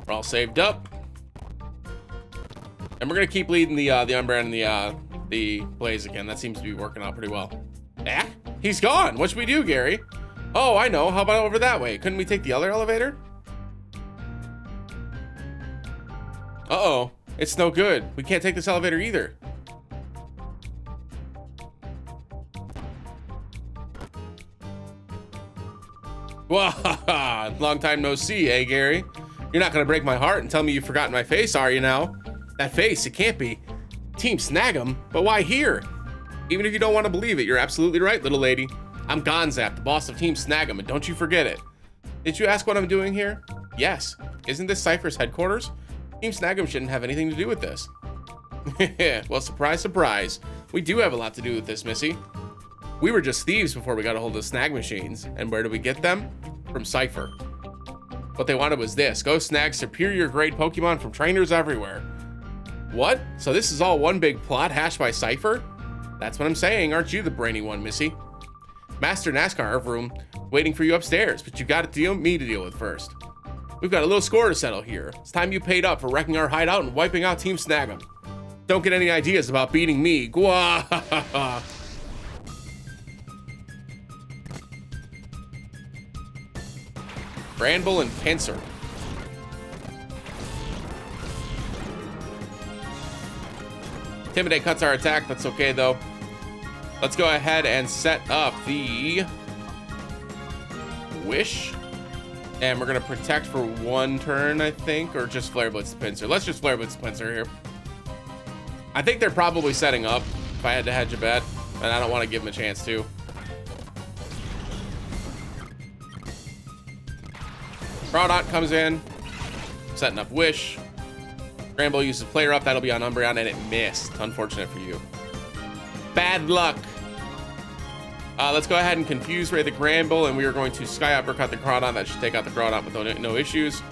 We're all saved up. And we're gonna keep leading the Umbreon and the Blaziken. That seems to be working out pretty well. Eh? He's gone. What should we do, Gary? Oh, I know. How about over that way? Couldn't we take the other elevator? Uh-oh. It's no good. We can't take this elevator either. Wow, long time no see, eh, Gary? You're not gonna break my heart and tell me you've forgotten my face, are you now? That face, it can't be. Team Snag'em, but why here? Even if you don't want to believe it, you're absolutely right, little lady. I'm Gonzap, the boss of Team Snag'em, and don't you forget it. Did you ask what I'm doing here? Yes. Isn't this Cypher's headquarters? Team Snag'em shouldn't have anything to do with this. Well, surprise, surprise. We do have a lot to do with this, Missy. We were just thieves before we got a hold of snag machines. And where did we get them? From Cypher. What they wanted was this. Go snag superior grade Pokemon from trainers everywhere. What? So this is all one big plot hatched by Cypher? That's what I'm saying. Aren't you the brainy one, Missy? Master NASCAR room waiting for you upstairs, but you got me to deal with first. We've got a little score to settle here. It's time you paid up for wrecking our hideout and wiping out Team Snag'em. Don't get any ideas about beating me. Gwa. Bramble and Pinsir. Intimidate cuts our attack. That's okay, though. Let's go ahead and set up the Wish. And we're going to protect for 1 turn, I think. Or just Flare Blitz the Pinsir. Let's just Flare Blitz the Pinsir here. I think they're probably setting up, if I had to hedge a bet. And I don't want to give them a chance to. Groudon comes in. Setting up Wish. Bramble uses Player Up. That'll be on Umbreon, and it missed. Unfortunate for you. Bad luck. Let's go ahead and Confuse Ray the Gramble, and we are going to Sky Uppercut the Groudon. That should take out the Groudon with no issues.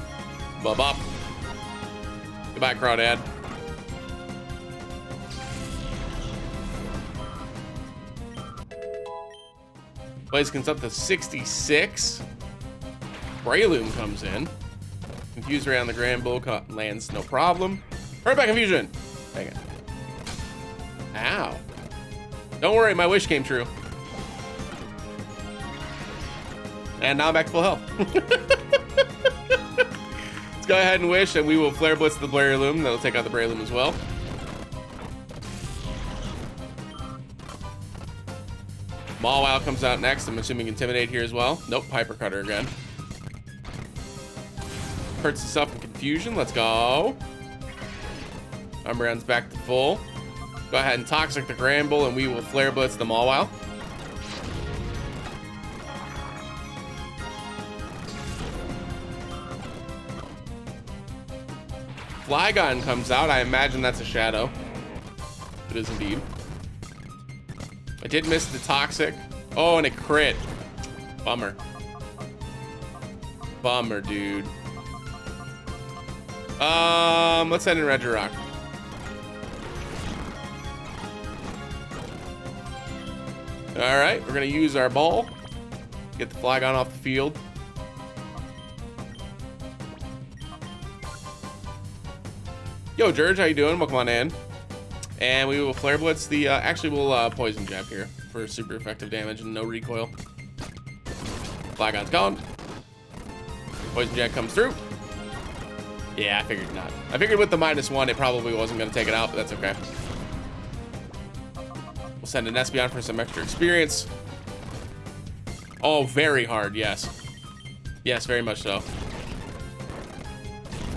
Bub up. Goodbye, Crawdad. Blaziken's up to 66. Breloom comes in. Confuse Ray on the Gramble, lands no problem. Hurt by Confusion. Dang it. Ow. Don't worry, my wish came true. And now I'm back to full health. Let's go ahead and wish, and we will Flare Blitz the Breloom. That'll take out the Breloom as well. Mawile comes out next. I'm assuming Intimidate here as well. Nope, Hyper Cutter again. Hurts us up in Confusion. Let's go. Umbreon's back to full. Go ahead and Toxic the Gramble, and we will Flare Blitz the Mawile. Flygon comes out. I imagine that's a Shadow. It is indeed. I did miss the Toxic. Oh, and a crit. Bummer. Bummer, dude. Let's send in Regirock. All right, we're gonna use our ball. Get the Flygon off the field. Yo, George, how you doing? Welcome on in. And we will Flare Blitz the, actually we'll Poison Jab here for super effective damage and no recoil. Flygon's gone. Poison Jab comes through. Yeah, I figured not. I figured with the -1, it probably wasn't gonna take it out, but that's okay. We'll send an Espeon for some extra experience. Oh, very hard, yes. Yes, very much so.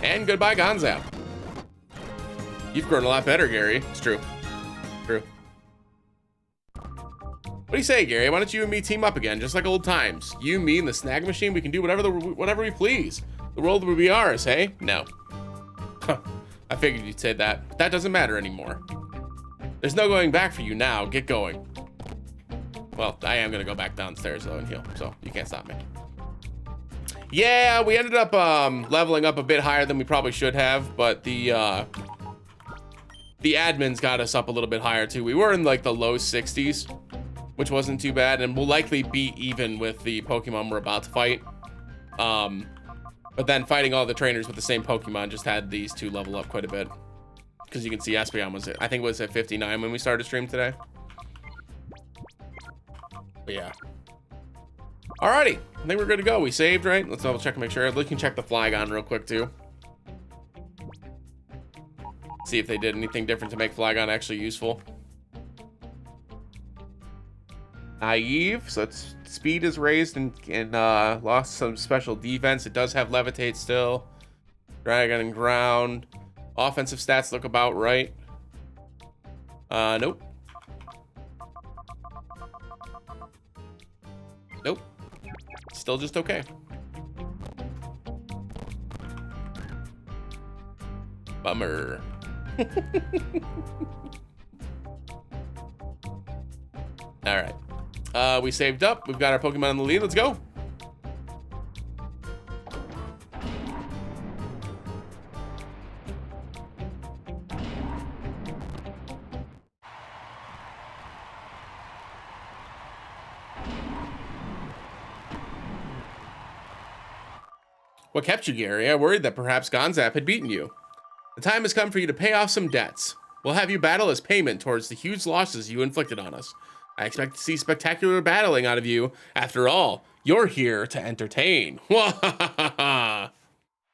And goodbye, Gonzap. You've grown a lot better, Gary. It's true. True. What do you say, Gary? Why don't you and me team up again, just like old times? You, me, and the Snag Machine, we can do whatever we please. The world will be ours, hey? No. I figured you'd say that, but that doesn't matter anymore. There's no going back for you now. Get going. Well, I am gonna go back downstairs though and heal, so you can't stop me. Yeah, we ended up leveling up a bit higher than we probably should have, but the admins got us up a little bit higher too. We were in like the low 60s, which wasn't too bad, and we'll likely be even with the Pokemon we're about to fight. But then fighting all the trainers with the same Pokemon just had these two level up quite a bit. Because you can see Espeon was, I think it was at 59 when we started stream today. But yeah. Alrighty, I think we're good to go. We saved, right? Let's double check and make sure. We can check the Flygon real quick too. See if they did anything different to make Flygon actually useful. Naive, so its speed is raised and lost some special defense. It does have Levitate still. Dragon and Ground. Offensive stats look about right. Nope. Nope. Still just okay. Bummer. All right. We saved up. We've got our Pokemon in the lead. Let's go. What kept you, Gary? I worried that perhaps Gonzap had beaten you. The time has come for you to pay off some debts. We'll have you battle as payment towards the huge losses you inflicted on us. I expect to see spectacular battling out of you. After all, you're here to entertain.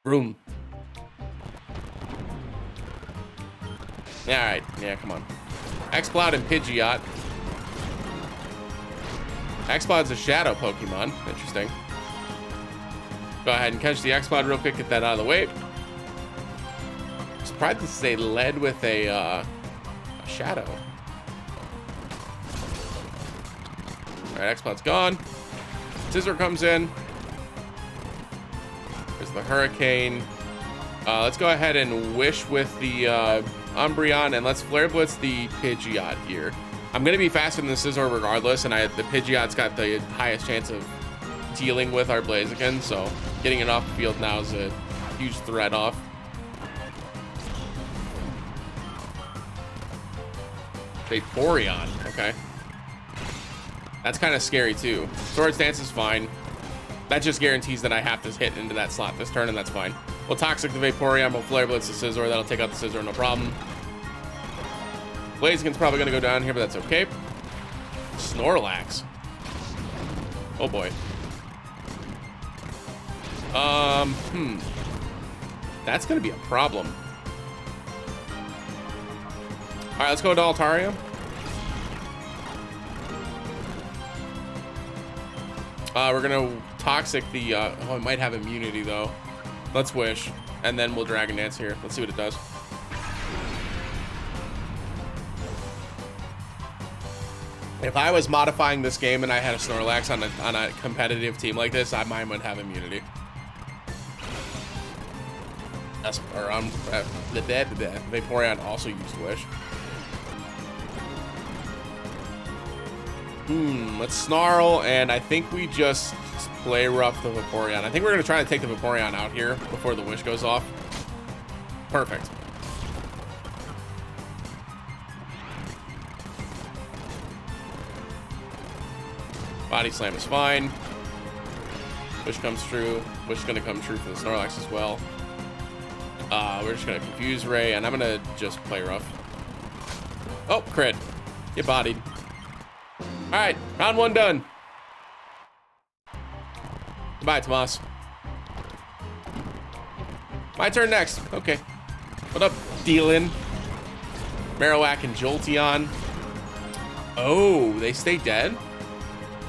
Vroom. Alright, yeah, come on. Exploud and Pidgeot. Exploud's a shadow Pokemon. Interesting. Go ahead and catch the Exploud real quick, get that out of the way. Surprised to say led with a shadow. Alright, Exploud's gone. Scissor comes in. There's the Hurricane. Let's go ahead and Wish with the Umbreon, and let's Flare Blitz the Pidgeot here. I'm going to be faster than the Scizor regardless, and the Pidgeot's got the highest chance of dealing with our Blaziken, so getting it off the field now is a huge threat off. Vaporeon, okay. That's kind of scary too. Swords Dance is fine. That just guarantees that I have to hit into that slot this turn, and that's fine. We'll Toxic the Vaporeon, we'll Flare Blitz the Scizor. That'll take out the Scizor, no problem. Blaziken's probably gonna go down here, but that's okay. Snorlax. Oh boy. That's gonna be a problem. All right, let's go to Altaria. We're gonna Toxic the, oh, it might have immunity though. Let's Wish, and then we'll Dragon Dance here. Let's see what it does. If I was modifying this game and I had a Snorlax on a competitive team like this, mine would have immunity. That's, or the Vaporeon also used Wish. Let's Snarl, and I think we just play rough the Vaporeon. I think we're gonna try to take the Vaporeon out here before the Wish goes off. Perfect. Body Slam is fine. Wish comes true. Wish is gonna come true for the Snorlax as well. We're just gonna Confuse Ray, and I'm gonna just play rough. Oh, crit. Get bodied. All right, round one done. Goodbye, Tomas. My turn next. Okay. What up, Dealin? Marowak and Jolteon. Oh, they stay dead?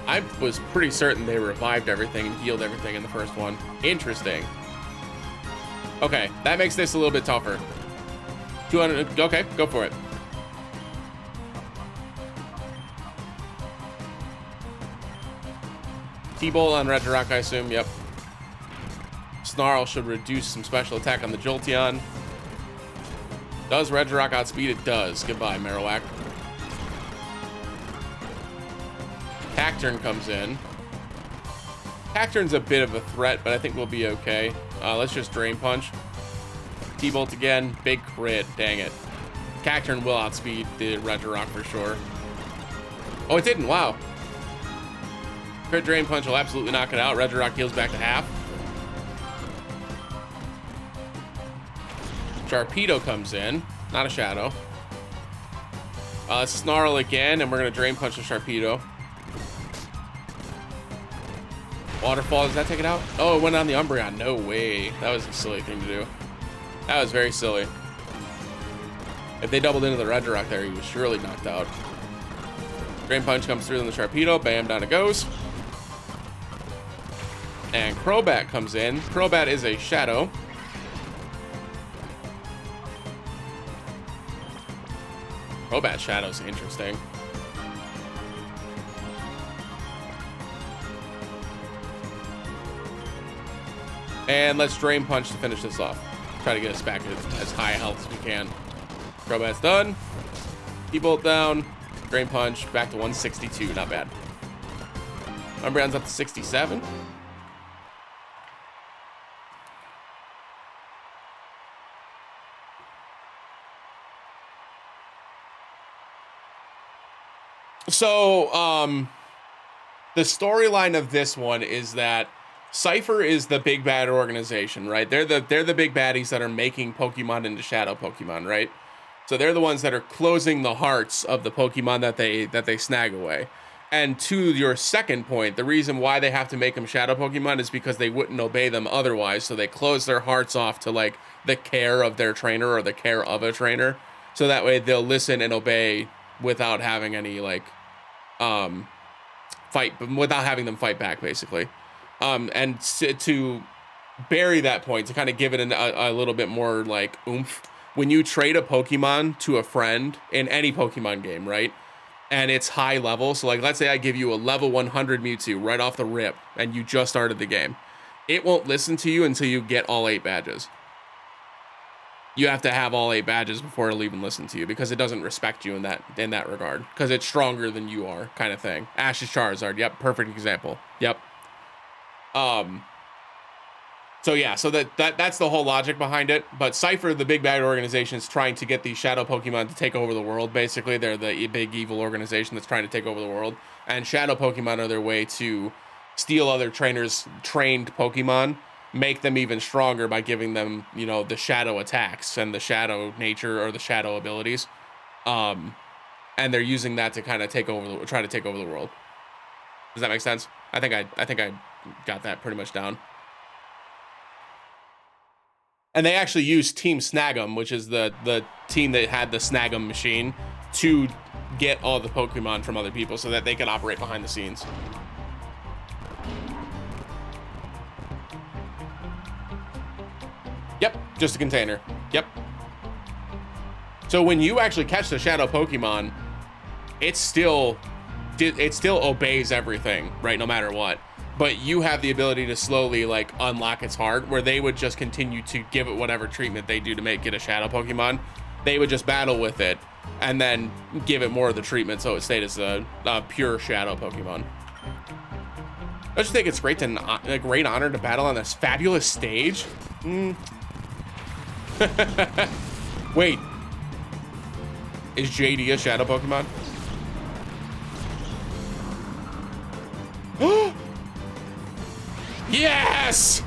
I was pretty certain they revived everything and healed everything in the first one. Interesting. Okay, that makes this a little bit tougher. 200, okay, go for it. T-Bolt on Regirock, I assume, yep. Snarl should reduce some special attack on the Jolteon. Does Regirock outspeed? It does. Goodbye, Marowak. Cacturn comes in. Cacturn's a bit of a threat, but I think we'll be okay. Let's just Drain Punch. T-Bolt again. Big crit. Dang it. Cacturn will outspeed the Regirock for sure. Oh, it didn't. Wow. Crit Drain Punch will absolutely knock it out. Regirock heals back to half. Sharpedo comes in. Not a shadow. Snarl again, and we're going to Drain Punch the Sharpedo. Waterfall, does that take it out? Oh, it went on the Umbreon. No way. That was a silly thing to do. That was very silly. If they doubled into the Regirock there, he was surely knocked out. Drain Punch comes through on the Sharpedo. Bam, down it goes. And Crobat comes in. Crobat is a shadow. Crobat shadow's interesting. And let's Drain Punch to finish this off. Try to get us back as high health as we can. Crobat's done. T-Bolt down. Drain Punch back to 162. Not bad. Umbreon's up to 67. So, the storyline of this one is that Cypher is the big bad organization, right? They're the big baddies that are making Pokemon into shadow Pokemon, right? So they're the ones that are closing the hearts of the Pokemon that they snag away. And to your second point, the reason why they have to make them shadow Pokemon is because they wouldn't obey them otherwise. So they close their hearts off to like the care of their trainer or the care of a trainer. So that way they'll listen and obey without having any like without having them fight back, basically. And to bury that point, to kind of give it a little bit more like oomph, when you trade a Pokemon to a friend in any Pokemon game, right? And it's high level. So like, let's say I give you a level 100 Mewtwo right off the rip and you just started the game. It won't listen to you until you get all 8 badges. You have to have all 8 badges before it'll even listen to you because it doesn't respect you in that regard because it's stronger than you are, kind of thing. Ash's Charizard. Yep. Perfect example. Yep. So yeah, so that's the whole logic behind it. But Cypher, the big bad organization, is trying to get these shadow Pokemon to take over the world. Basically, they're the big evil organization that's trying to take over the world. And shadow Pokemon are their way to steal other trainers' trained Pokemon, make them even stronger by giving them, you know, the shadow attacks and the shadow nature or the shadow abilities. And they're using that to kind of try to take over the world. Does that make sense? I think I got that pretty much down. And they actually used Team Snag'em, which is the team that had the Snag'em machine, to get all the Pokemon from other people so that they could operate behind the scenes. Yep, just a container. Yep. So when you actually catch the shadow Pokemon, it still obeys everything, right? No matter what. But you have the ability to slowly like unlock its heart, where they would just continue to give it whatever treatment they do to make it a shadow Pokemon. They would just battle with it and then give it more of the treatment so it stayed as a pure shadow Pokemon. Don't you think it's a great honor to battle on this fabulous stage? Wait, is JD a shadow Pokemon? Yes!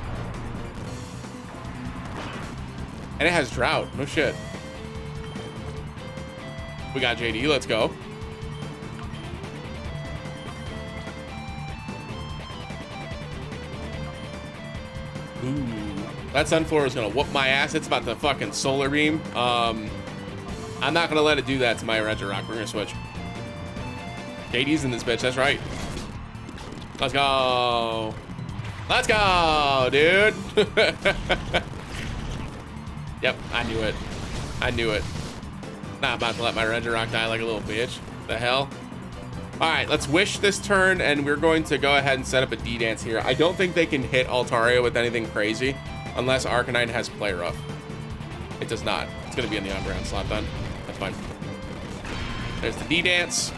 And it has drought. No shit. We got JD. Let's go. Ooh. That Sunflower is going to whoop my ass. It's about to fucking Solar Beam. I'm not going to let it do that to my Regirock. We're going to switch. JD's in this bitch. That's right. Let's go. Let's go, dude. Yep, I knew it. I knew it. Not about to let my Regirock die like a little bitch. The hell? All right, let's wish this turn, and we're going to go ahead and set up a D-Dance here. I don't think they can hit Altaria with anything crazy unless Arcanine has Play Rough. It does not. It's going to be in the Umbreon slot then. That's fine. There's the D-Dance.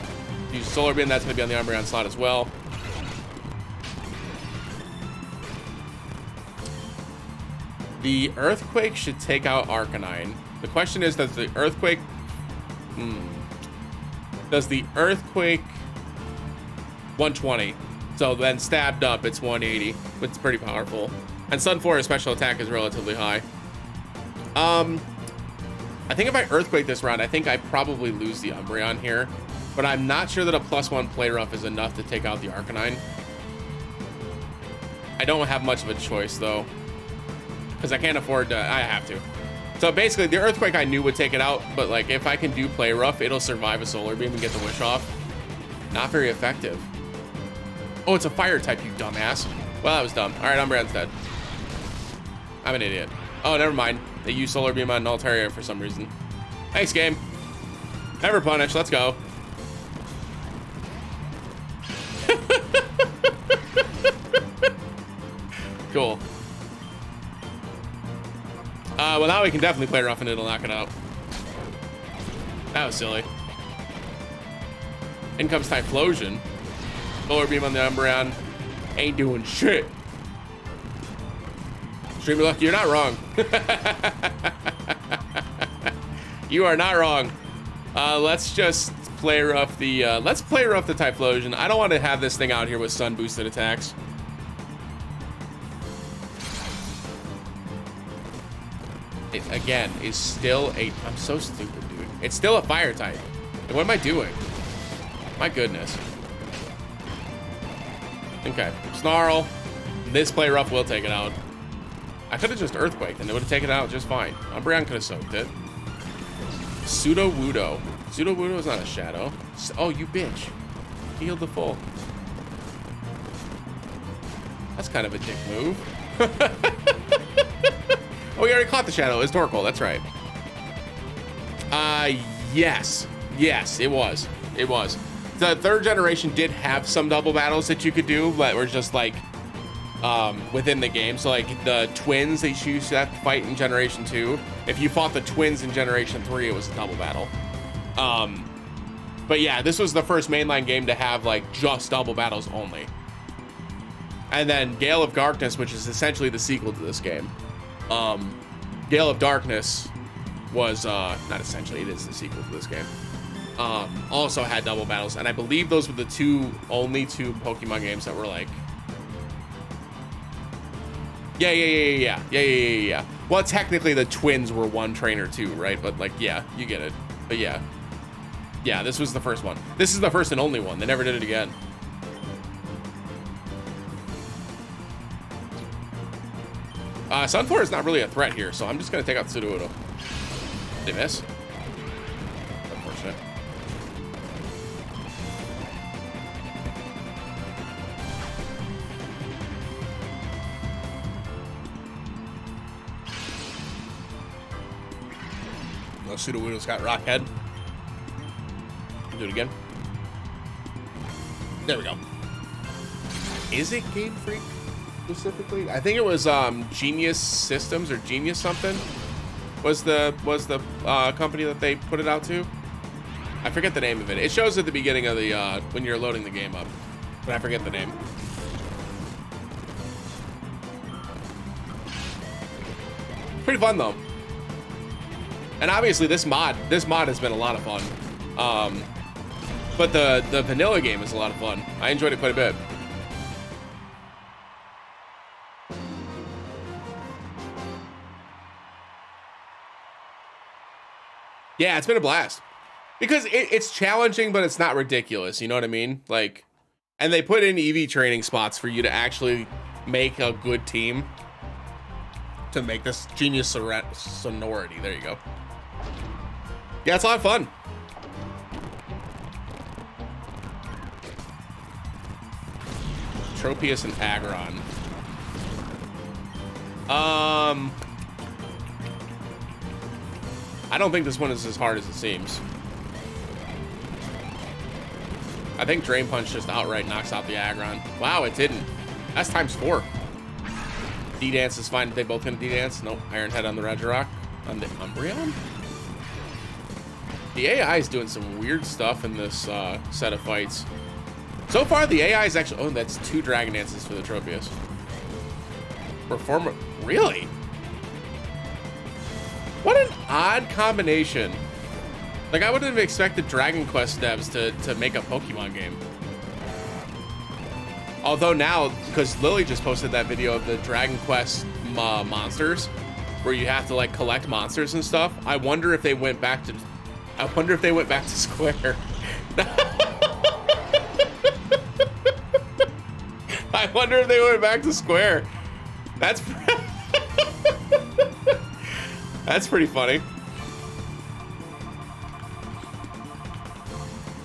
Use Solar Beam. That's going to be on the Umbreon slot as well. The Earthquake should take out Arcanine. The question is, does the Earthquake... Does the Earthquake... 120. So then stabbed up, it's 180. It's pretty powerful. And Sunflower's special attack is relatively high. I think if I Earthquake this round, I think I probably lose the Umbreon here. But I'm not sure that a +1 Play Rough is enough to take out the Arcanine. I don't have much of a choice, though. Because I can't afford to... I have to. So basically, the Earthquake I knew would take it out. But like, if I can do Play Rough, it'll survive a Solar Beam and get the Wish off. Not very effective. Oh, it's a Fire type, you dumbass. Well, that was dumb. All right, Umbreon's dead. I'm an idiot. Oh, never mind. They used Solar Beam on Altaria for some reason. Thanks, game. Never punish. Let's go. Cool. Well, now we can definitely Play Rough and it'll knock it out. That was silly. In comes Typhlosion. Solar Beam on the Umbreon. Ain't doing shit. Streamer Luck, you're not wrong. You are not wrong. Let's just Play Rough the let's Play Rough the Typhlosion. I don't want to have this thing out here with sun boosted attacks. it, again, is still a... I'm so stupid, dude. It's still a fire type. What am I doing? My goodness. Okay, Snarl. This play rough will take it out. I could have just Earthquaked and it would have taken it out just fine. Umbreon could have soaked it. Pseudo-Wudo. Pseudo-Wudo is not a shadow. Oh, you bitch. Healed the full. That's kind of a dick move. Oh, we already caught the shadow. It's Torkoal. That's right. Yes. Yes, it was. It was. The third generation did have some double battles that you could do, but were just like within the game. So like the twins that you used to have to fight in Generation 2. If you fought the twins in Generation 3, it was a double battle. But yeah, this was the first mainline game to have like just double battles only. And then Gale of Darkness, which is essentially the sequel to this game. Gale of Darkness was not essentially, it is the sequel to this game. Also had double battles, and I believe those were the only two Pokemon games that were like, yeah. Well, technically the twins were one trainer too, right? But like, yeah, you get it. But yeah, this was the first one. This is the first and only one. They never did it again. Sunflora is not really a threat here, so I'm just gonna take out Sudowoodo. They miss. Unfortunate. No, Sudowoodo's got Rock Head. Do it again. There we go. Is it Game Freak specifically? I think it was Genius Systems or Genius something was the company that they put it out to. I forget the name of it. It shows at the beginning of the when you're loading the game up, but I forget the name. Pretty fun though. And obviously this mod has been a lot of fun. But the vanilla game is a lot of fun. I enjoyed it quite a bit. Yeah, it's been a blast. Because it's challenging, but it's not ridiculous. You know what I mean? Like, and they put in EV training spots for you to actually make a good team. To make this genius sonority. There you go. Yeah, it's a lot of fun. Tropius and Aggron. I don't think this one is as hard as it seems. I think Drain Punch just outright knocks out the Aggron. Wow, it didn't. That's ×4. D-Dance is fine. They both gonna D-Dance. Nope. Iron Head on the Regirock. On the Umbreon? The AI is doing some weird stuff in this set of fights. So far, the AI is actually... Oh, that's 2 Dragon Dances for the Tropius. Performer... Really? What an odd combination. Like, I wouldn't have expected Dragon Quest devs to make a Pokemon game. Although now, because Lily just posted that video of the Dragon Quest monsters, where you have to, like, collect monsters and stuff, I wonder if they went back to... Square. I wonder if they went back to Square. That's that's pretty funny.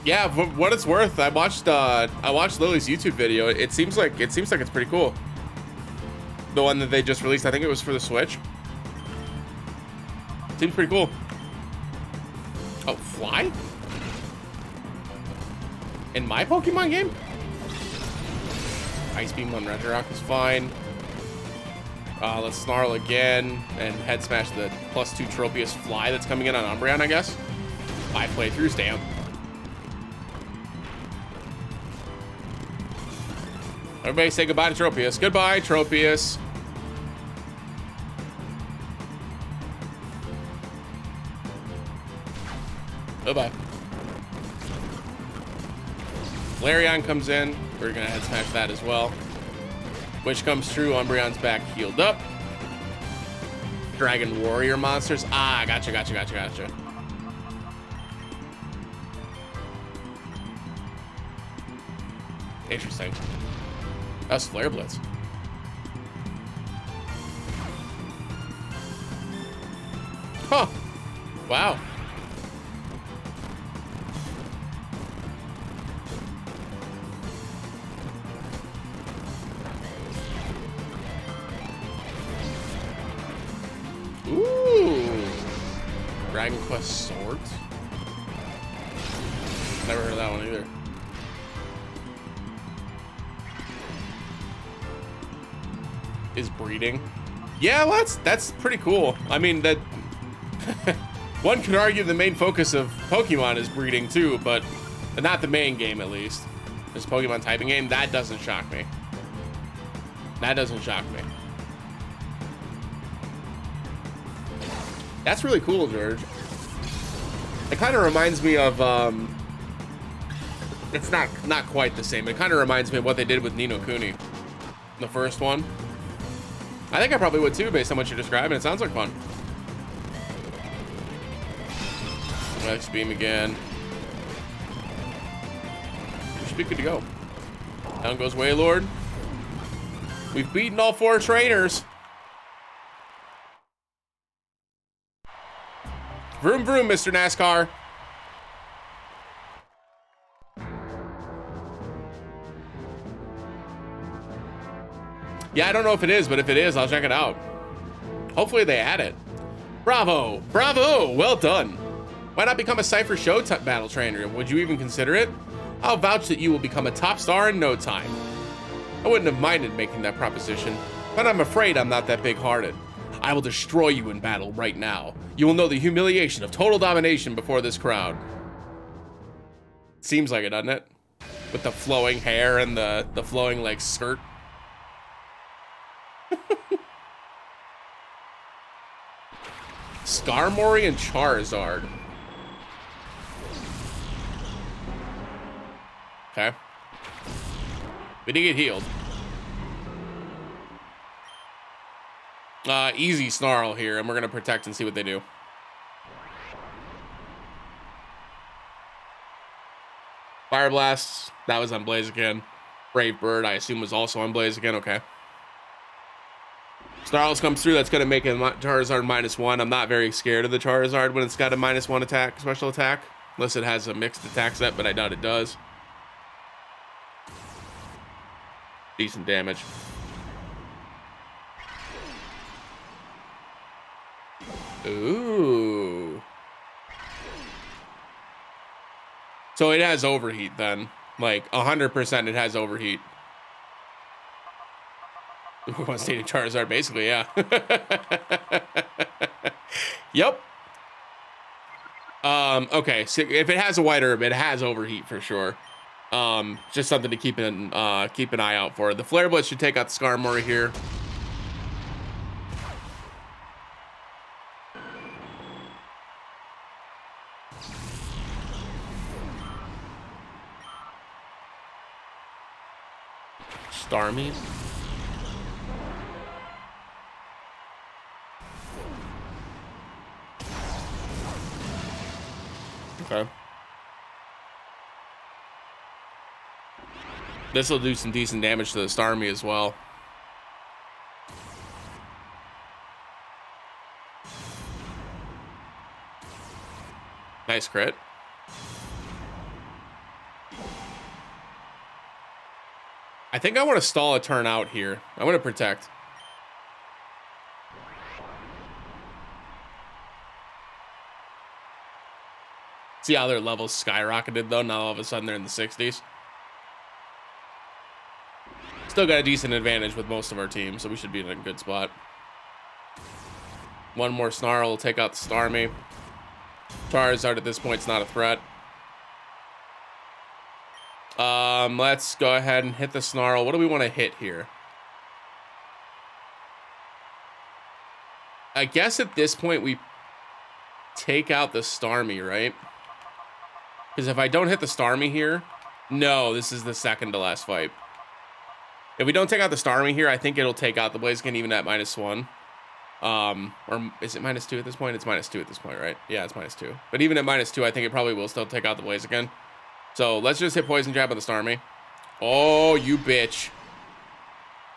Yeah, for what it's worth, I watched Lily's YouTube video. It seems like it's pretty cool. The one that they just released, I think it was for the Switch. Seems pretty cool. Oh, fly? In my Pokemon game? Ice Beam on Regirock is fine. Let's Snarl again and Head Smash the +2 Tropius Fly that's coming in on Umbreon, I guess. 5 playthroughs, damn. Everybody say goodbye to Tropius. Goodbye, Tropius. Bye-bye. Flareon comes in. We're gonna Head Smash that as well. Which comes true. Umbreon's back healed up. Dragon Warrior monsters. Ah, gotcha. Interesting. That's Flare Blitz. Huh. Wow. Ooh. Dragon Quest Swords? Never heard of that one either. Is breeding? Yeah, well, that's pretty cool. I mean, that one could argue the main focus of Pokemon is breeding too, but not the main game at least. This Pokemon typing game, that doesn't shock me. That doesn't shock me. That's really cool, George. It kind of reminds me of it's not quite the same. It kind of reminds me of what they did with Ni no Kuni, the first one. I think I probably would too, based on what you're describing. It sounds like fun. Next beam again. We should be good to go. Down goes Wailord. We've beaten all 4 trainers. Vroom vroom, Mr. NASCAR. Yeah, I don't know if it is, but if it is, I'll check it out. Hopefully they add it. Bravo, bravo, well done. Why not become a Cypher Show battle trainer? Would you even consider it? I'll vouch that you will become a top star in no time. I wouldn't have minded making that proposition, but I'm afraid I'm not that big-hearted. I will destroy you in battle right now. You will know the humiliation of total domination before this crowd. Seems like it, doesn't it? With the flowing hair and the flowing, like, skirt. Skarmory and Charizard. Okay. We did get healed. Easy Snarl here, and we're gonna protect and see what they do. Fire Blast, that was on Blaziken. Brave Bird, I assume, was also on Blaziken. Okay. Snarls comes through. That's gonna make a Charizard -1. I'm not very scared of the Charizard when it's got a -1 attack, special attack, unless it has a mixed attack set, but I doubt it does. Decent damage. Ooh. So it has overheat then. Like 100% it has overheat. One stated Charizard, basically, yeah. Yep. Okay, so if it has a white herb, it has overheat for sure. Just something to keep an eye out for. The Flare Blitz should take out the Skarmory here. Starmie. Okay. This will do some decent damage to the Starmie as well. Nice crit. I think I want to stall a turn out here. I want to protect. See how their levels skyrocketed though. Now all of a sudden they're in the 60s. Still got a decent advantage with most of our team, so we should be in a good spot. One more Snarl will take out the Starmie. Charizard at this point is not a threat. Let's go ahead and hit the Snarl. What do we want to hit here? I guess at this point we take out the Starmie, right? Because if I don't hit the Starmie here, no, this is the second to last fight. If we don't take out the Starmie here, I think it'll take out the Blaziken even at -1. Or is it -2 at this point? It's -2 at this point, right? Yeah, it's -2. But even at -2, I think it probably will still take out the Blaziken. So let's just hit Poison Jab with the Starmie. Oh, you bitch.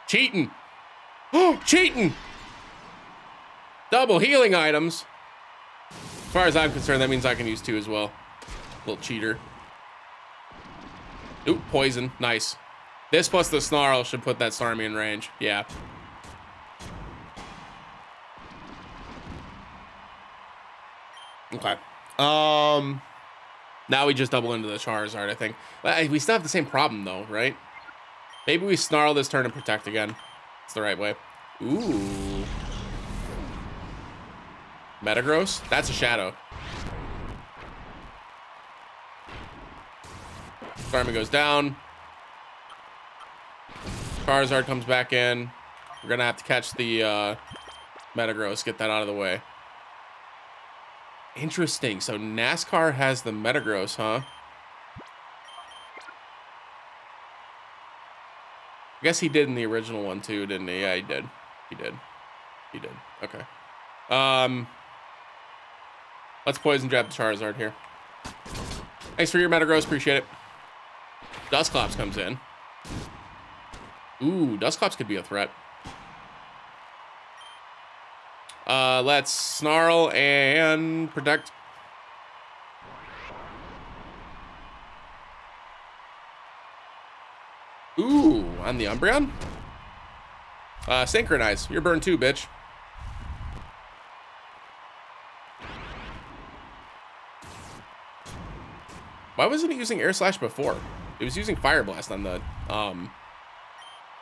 Cheating. Oh, cheating. Double healing items. As far as I'm concerned, that means I can use 2 as well. Little cheater. Oop, poison. Nice. This plus the Snarl should put that Starmie in range. Yeah. Okay. Now we just double into the Charizard, I think. We still have the same problem, though, right? Maybe we Snarl this turn and protect again. It's the right way. Ooh. Metagross? That's a Shadow. Starmie goes down. Charizard comes back in. We're gonna have to catch the Metagross, get that out of the way. Interesting. So NASCAR has the Metagross, huh? I guess he did in the original one too, didn't he? Yeah, he did. He did. He did. Okay. Let's Poison Jab the Charizard here. Thanks for your Metagross. Appreciate it. Dusclops comes in. Ooh, Dusclops could be a threat. Let's Snarl and protect. Ooh, on the Umbreon? Synchronize. You're burned too, bitch. Why wasn't it using Air Slash before? It was using Fire Blast on the,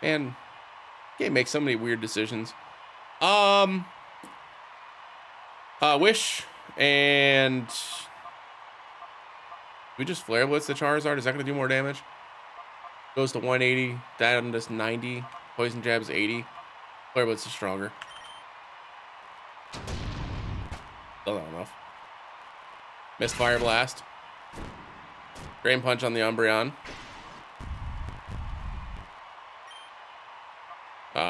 man, game makes so many weird decisions. Wish, and we just Flare Blitz the Charizard. Is that going to do more damage? Goes to 180, down to 90. Poison Jab's 80. Flare Blitz is stronger. Still not enough. Missed Fire Blast. Drain Punch on the Umbreon.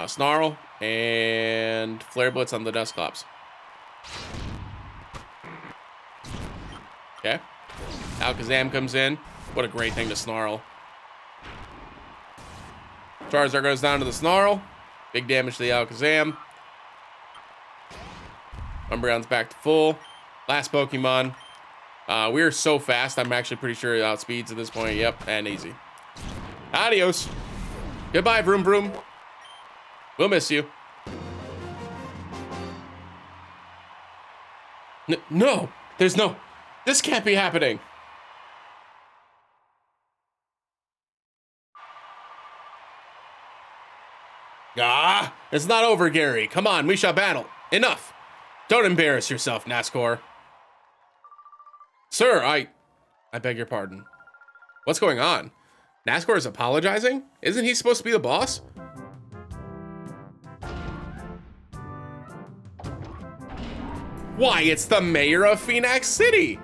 Snarl and Flare Blitz on the Dusclops. Okay. Alakazam comes in. What a great thing to Snarl. Charizard goes down to the Snarl. Big damage to the Alakazam. Umbreon's back to full. Last Pokemon. We're so fast, I'm actually pretty sure it outspeeds at this point. Yep, and easy. Adios. Goodbye, Vroom Vroom. We'll miss you. No, there's no. This can't be happening. Ah, it's not over, Gary. Come on, we shall battle. Enough. Don't embarrass yourself, NASCAR. Sir, I beg your pardon. What's going on? NASCAR is apologizing? Isn't he supposed to be the boss? Why, it's the mayor of Phoenix City.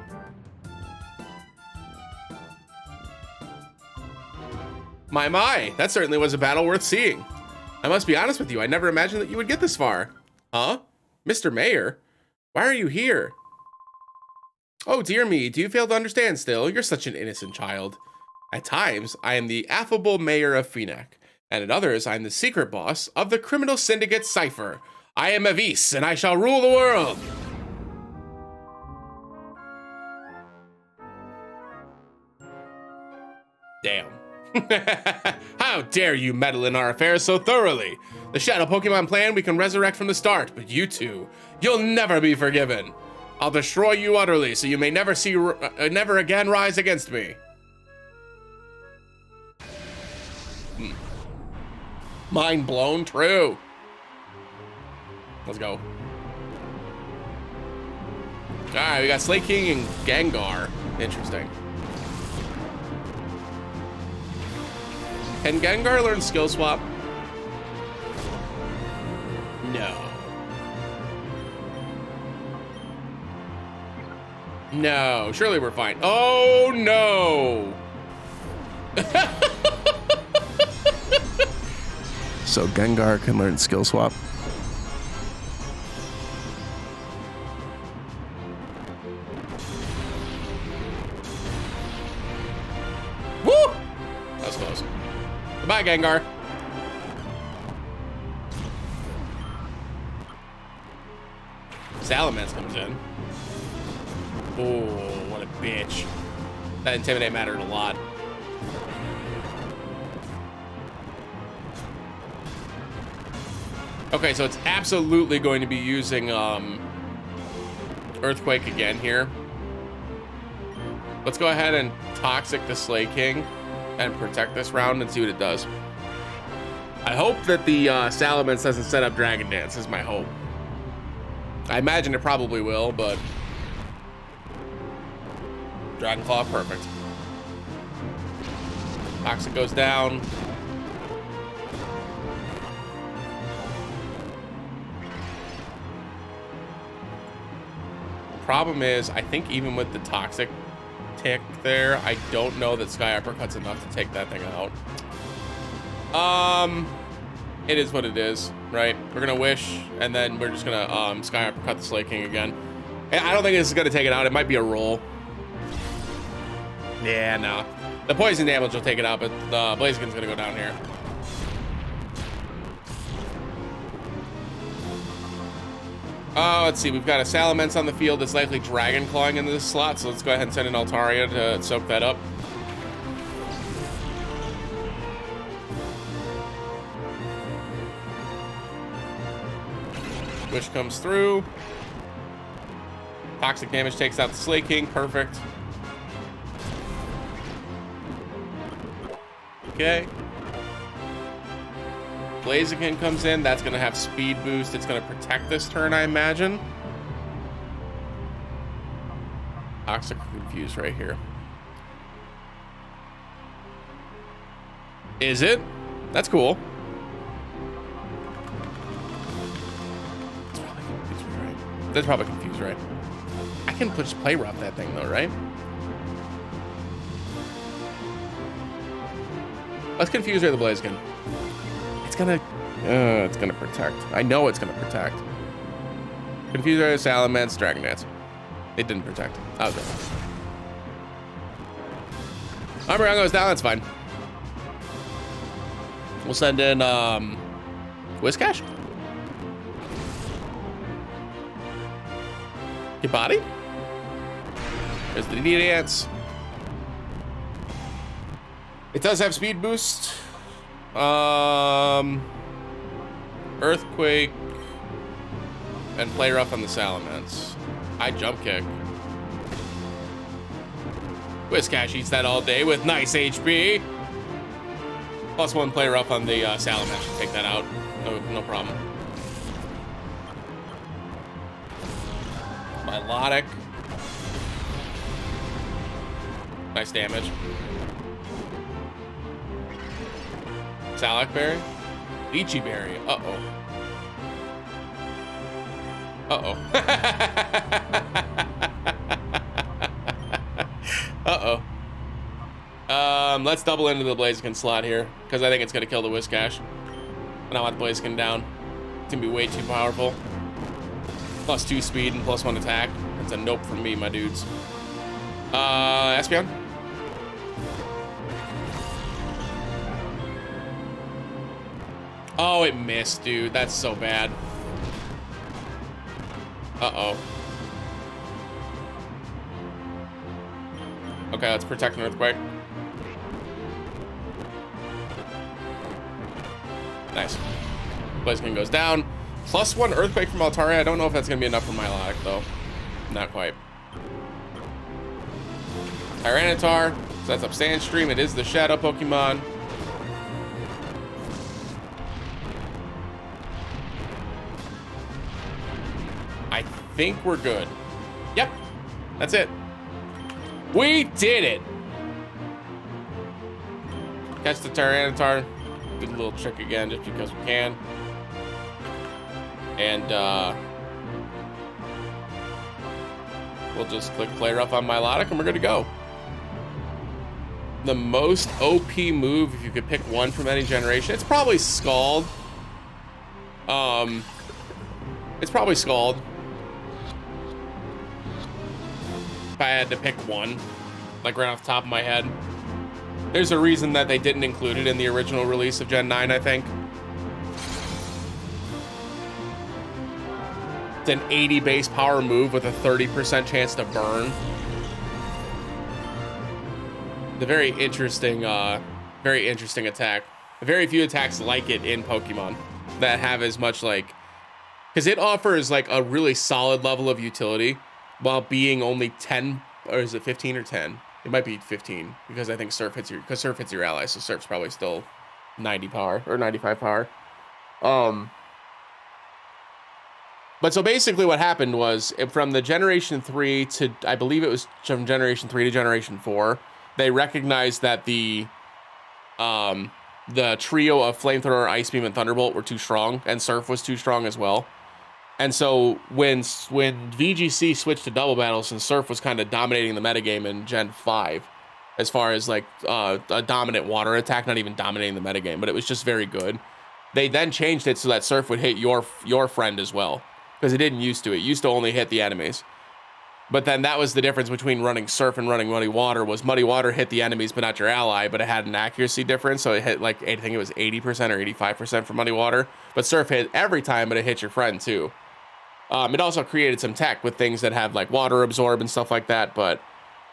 My, that certainly was a battle worth seeing. I must be honest with you, I never imagined that you would get this far. Huh? Mr. Mayor? Why are you here? Oh, dear me, do you fail to understand still? You're such an innocent child. At times, I am the affable mayor of Phoenix, and at others, I am the secret boss of the criminal syndicate Cypher. I am Avis, and I shall rule the world. Damn. How dare you meddle in our affairs so thoroughly? The Shadow Pokemon plan we can resurrect from the start, but you two, you'll never be forgiven. I'll destroy you utterly, so you may never never again rise against me. Mind blown, true. Let's go. All right, we got Slay King and Gengar. Interesting. Can Gengar learn Skill Swap? No. No, surely we're fine. Oh, no. So Gengar can learn Skill Swap. Gengar. Salamence comes in. Oh, what a bitch. That Intimidate mattered a lot. Okay, so it's absolutely going to be using Earthquake again here. Let's go ahead and Toxic the Slay King and protect this round and see what it does. I hope that the Salamence doesn't set up Dragon Dance, is my hope. I imagine it probably will, but Dragon Claw, perfect. Toxic goes down. Problem is, I think even with the Toxic tick there, I don't know that Sky Uppercut's enough to take that thing out. It is what it is, right? We're gonna Wish, and then we're just gonna Sky Uppercut the Slay King again. I don't think this is gonna take it out. It might be a roll. Yeah, no. The poison damage will take it out, but the Blaziken's gonna go down here. Let's see. We've got a Salamence on the field that's likely Dragon Clawing into this slot, so let's go ahead and send an Altaria to soak that up. Wish comes through. Toxic damage takes out the Slay King. Perfect. Okay. Blaziken comes in. That's going to have speed boost. It's going to protect this turn, I imagine. Toxic Confuse right here. Is it? That's cool. That's probably confused, right? I can just play rough that thing though, right? Let's confuse her the Blaziken. It's gonna protect. I know it's gonna protect. Confuse her, Salamence, Dragon Dance. It didn't protect. I was right. Umbreon goes down, that's fine. We'll send in Whiscash. Your body? There's the D-Dance. It does have speed boost. Earthquake and play rough on the Salamence. I jump kick. Whiscash eats that all day with nice HP. +1 play rough on the Salamence should take that out. No problem. Milotic. Nice damage. Salac Berry. Lychee Berry. Uh-oh. Uh-oh. Uh-oh. Let's double into the Blaziken slot here, because I think it's going to kill the Whiscash. And I want the Blaziken down. It's going to be way too powerful. +2 speed and +1 attack. That's a nope from me, my dudes. Espeon. Oh, it missed, dude. That's so bad. Uh-oh. Okay, let's protect an Earthquake. Nice. Blaziken goes down. +1 Earthquake from Altaria. I don't know if that's going to be enough for Milotic, though. Not quite. Tyranitar sets up Sandstream. It is the Shadow Pokemon. I think we're good. Yep. That's it. We did it. Catch the Tyranitar. Do the little trick again just because we can. And we'll just click play rough on Milotic and we're good to go. The most OP move, if you could pick one from any generation, it's probably Scald. It's probably Scald. If I had to pick one, like right off the top of my head. There's a reason that they didn't include it in the original release of Gen 9, I think. It's an 80 base power move with a 30% chance to burn. The very interesting attack. Very few attacks like it in Pokemon that have as much like, because it offers like a really solid level of utility while being only 10, or is it 15 or 10? It might be 15 because I think Surf hits your ally, so Surf's probably still 90 power or 95 power. But so basically what happened was from the Generation 3 to, I believe it was from Generation 3 to Generation 4, they recognized that the trio of Flamethrower, Ice Beam, and Thunderbolt were too strong, and Surf was too strong as well. And so when VGC switched to double battles, and Surf was kind of dominating the metagame in Gen 5, as far as like a dominant water attack, not even dominating the metagame, but it was just very good. They then changed it so that Surf would hit your friend as well, because it didn't used to. It used to only hit the enemies. But then that was the difference between running Surf and running Muddy Water, was Muddy Water hit the enemies but not your ally, but it had an accuracy difference, so it hit like, I think it was 80% or 85% for Muddy Water. But Surf hit every time, but it hit your friend too. It also created some tech with things that had like water absorb and stuff like that, but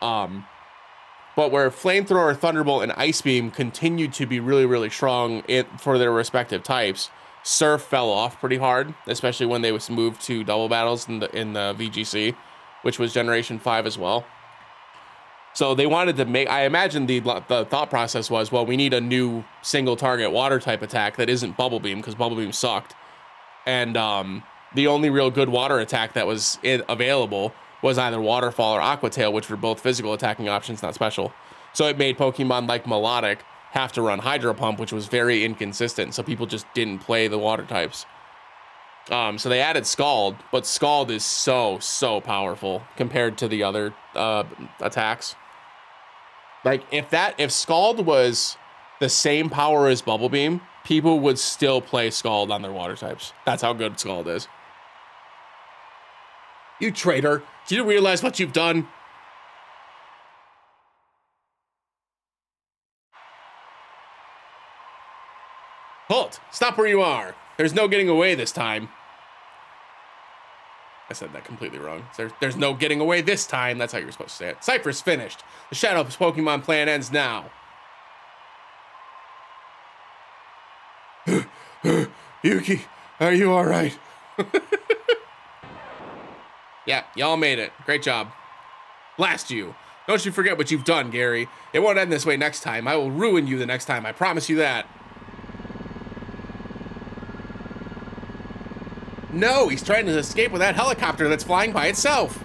where Flamethrower, Thunderbolt, and Ice Beam continued to be really, really strong for their respective types, Surf fell off pretty hard, especially when they was moved to double battles in the VGC, which was Generation 5 as well. So they wanted to make, I imagine the thought process was, well, we need a new single target water type attack that isn't Bubble Beam, because Bubble Beam sucked. And the only real good water attack that was available was either Waterfall or Aqua Tail, which were both physical attacking options, not special. So it made Pokemon like Melodic have to run Hydro Pump, which was very inconsistent, so people just didn't play the water types. So they added Scald, but Scald is so powerful compared to the other attacks. Like, if Scald was the same power as Bubble Beam, people would still play Scald on their water types. That's how good Scald is. You traitor. Do you realize what you've done? Halt! Stop where you are. There's no getting away this time. I said that completely wrong. There's no getting away this time. That's how you're supposed to say it. Cypher's finished. The Shadow Pokemon plan ends now. Yuki, are you all right? Yeah, y'all made it. Great job. Blast you. Don't you forget what you've done, Gary. It won't end this way next time. I will ruin you the next time. I promise you that. No, he's trying to escape with that helicopter that's flying by itself.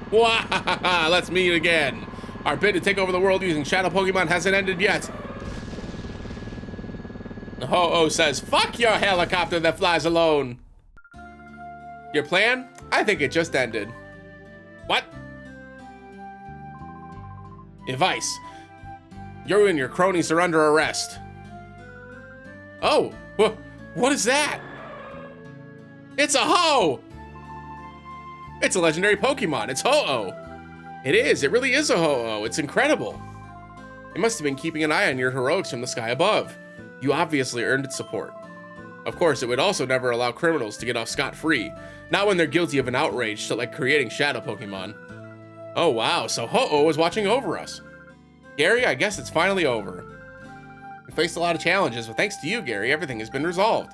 Wahahaha, let's meet again. Our bid to take over the world using Shadow Pokemon hasn't ended yet. Ho-Oh says, fuck your helicopter that flies alone. Your plan? I think it just ended. What? Advice. You and your cronies are under arrest. Oh, what is that? It's a Ho! It's a legendary Pokemon. It's Ho-Oh. It is. It really is a Ho-Oh. It's incredible. It must have been keeping an eye on your heroics from the sky above. You obviously earned its support. Of course, it would also never allow criminals to get off scot-free, not when they're guilty of an outrage like creating Shadow Pokemon. Oh wow, so Ho-Oh was watching over us. Gary, I guess it's finally over. We faced a lot of challenges, but thanks to you, Gary, everything has been resolved.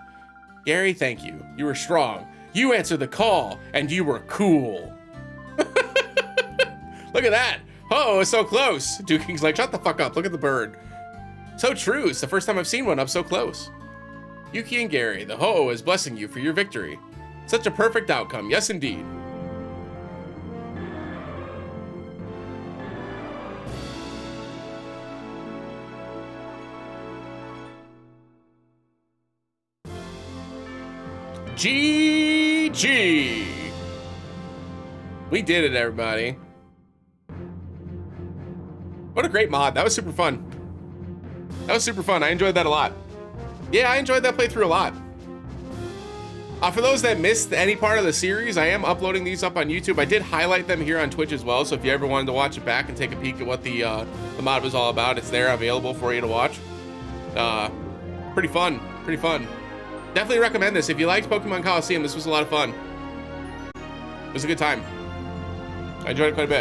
Gary, thank you. You were strong. You answered the call, and you were cool. Look at that. Ho-Oh is so close. Duke King's like, shut the fuck up. Look at the bird. So true. It's the first time I've seen one up so close. Yuki and Gary, the Ho-Oh is blessing you for your victory. Such a perfect outcome. Yes, indeed. GG. We did it, everybody. What a great mod. That was super fun. That was super fun. I enjoyed that a lot. Yeah, I enjoyed that playthrough a lot. For those that missed any part of the series, I am uploading these up on YouTube. I did highlight them here on Twitch as well, so if you ever wanted to watch it back and take a peek at what the mod was all about, it's there available for you to watch. Pretty fun, pretty fun. Definitely recommend this. If you liked Pokemon Colosseum, this was a lot of fun. It was a good time. I enjoyed it quite a bit.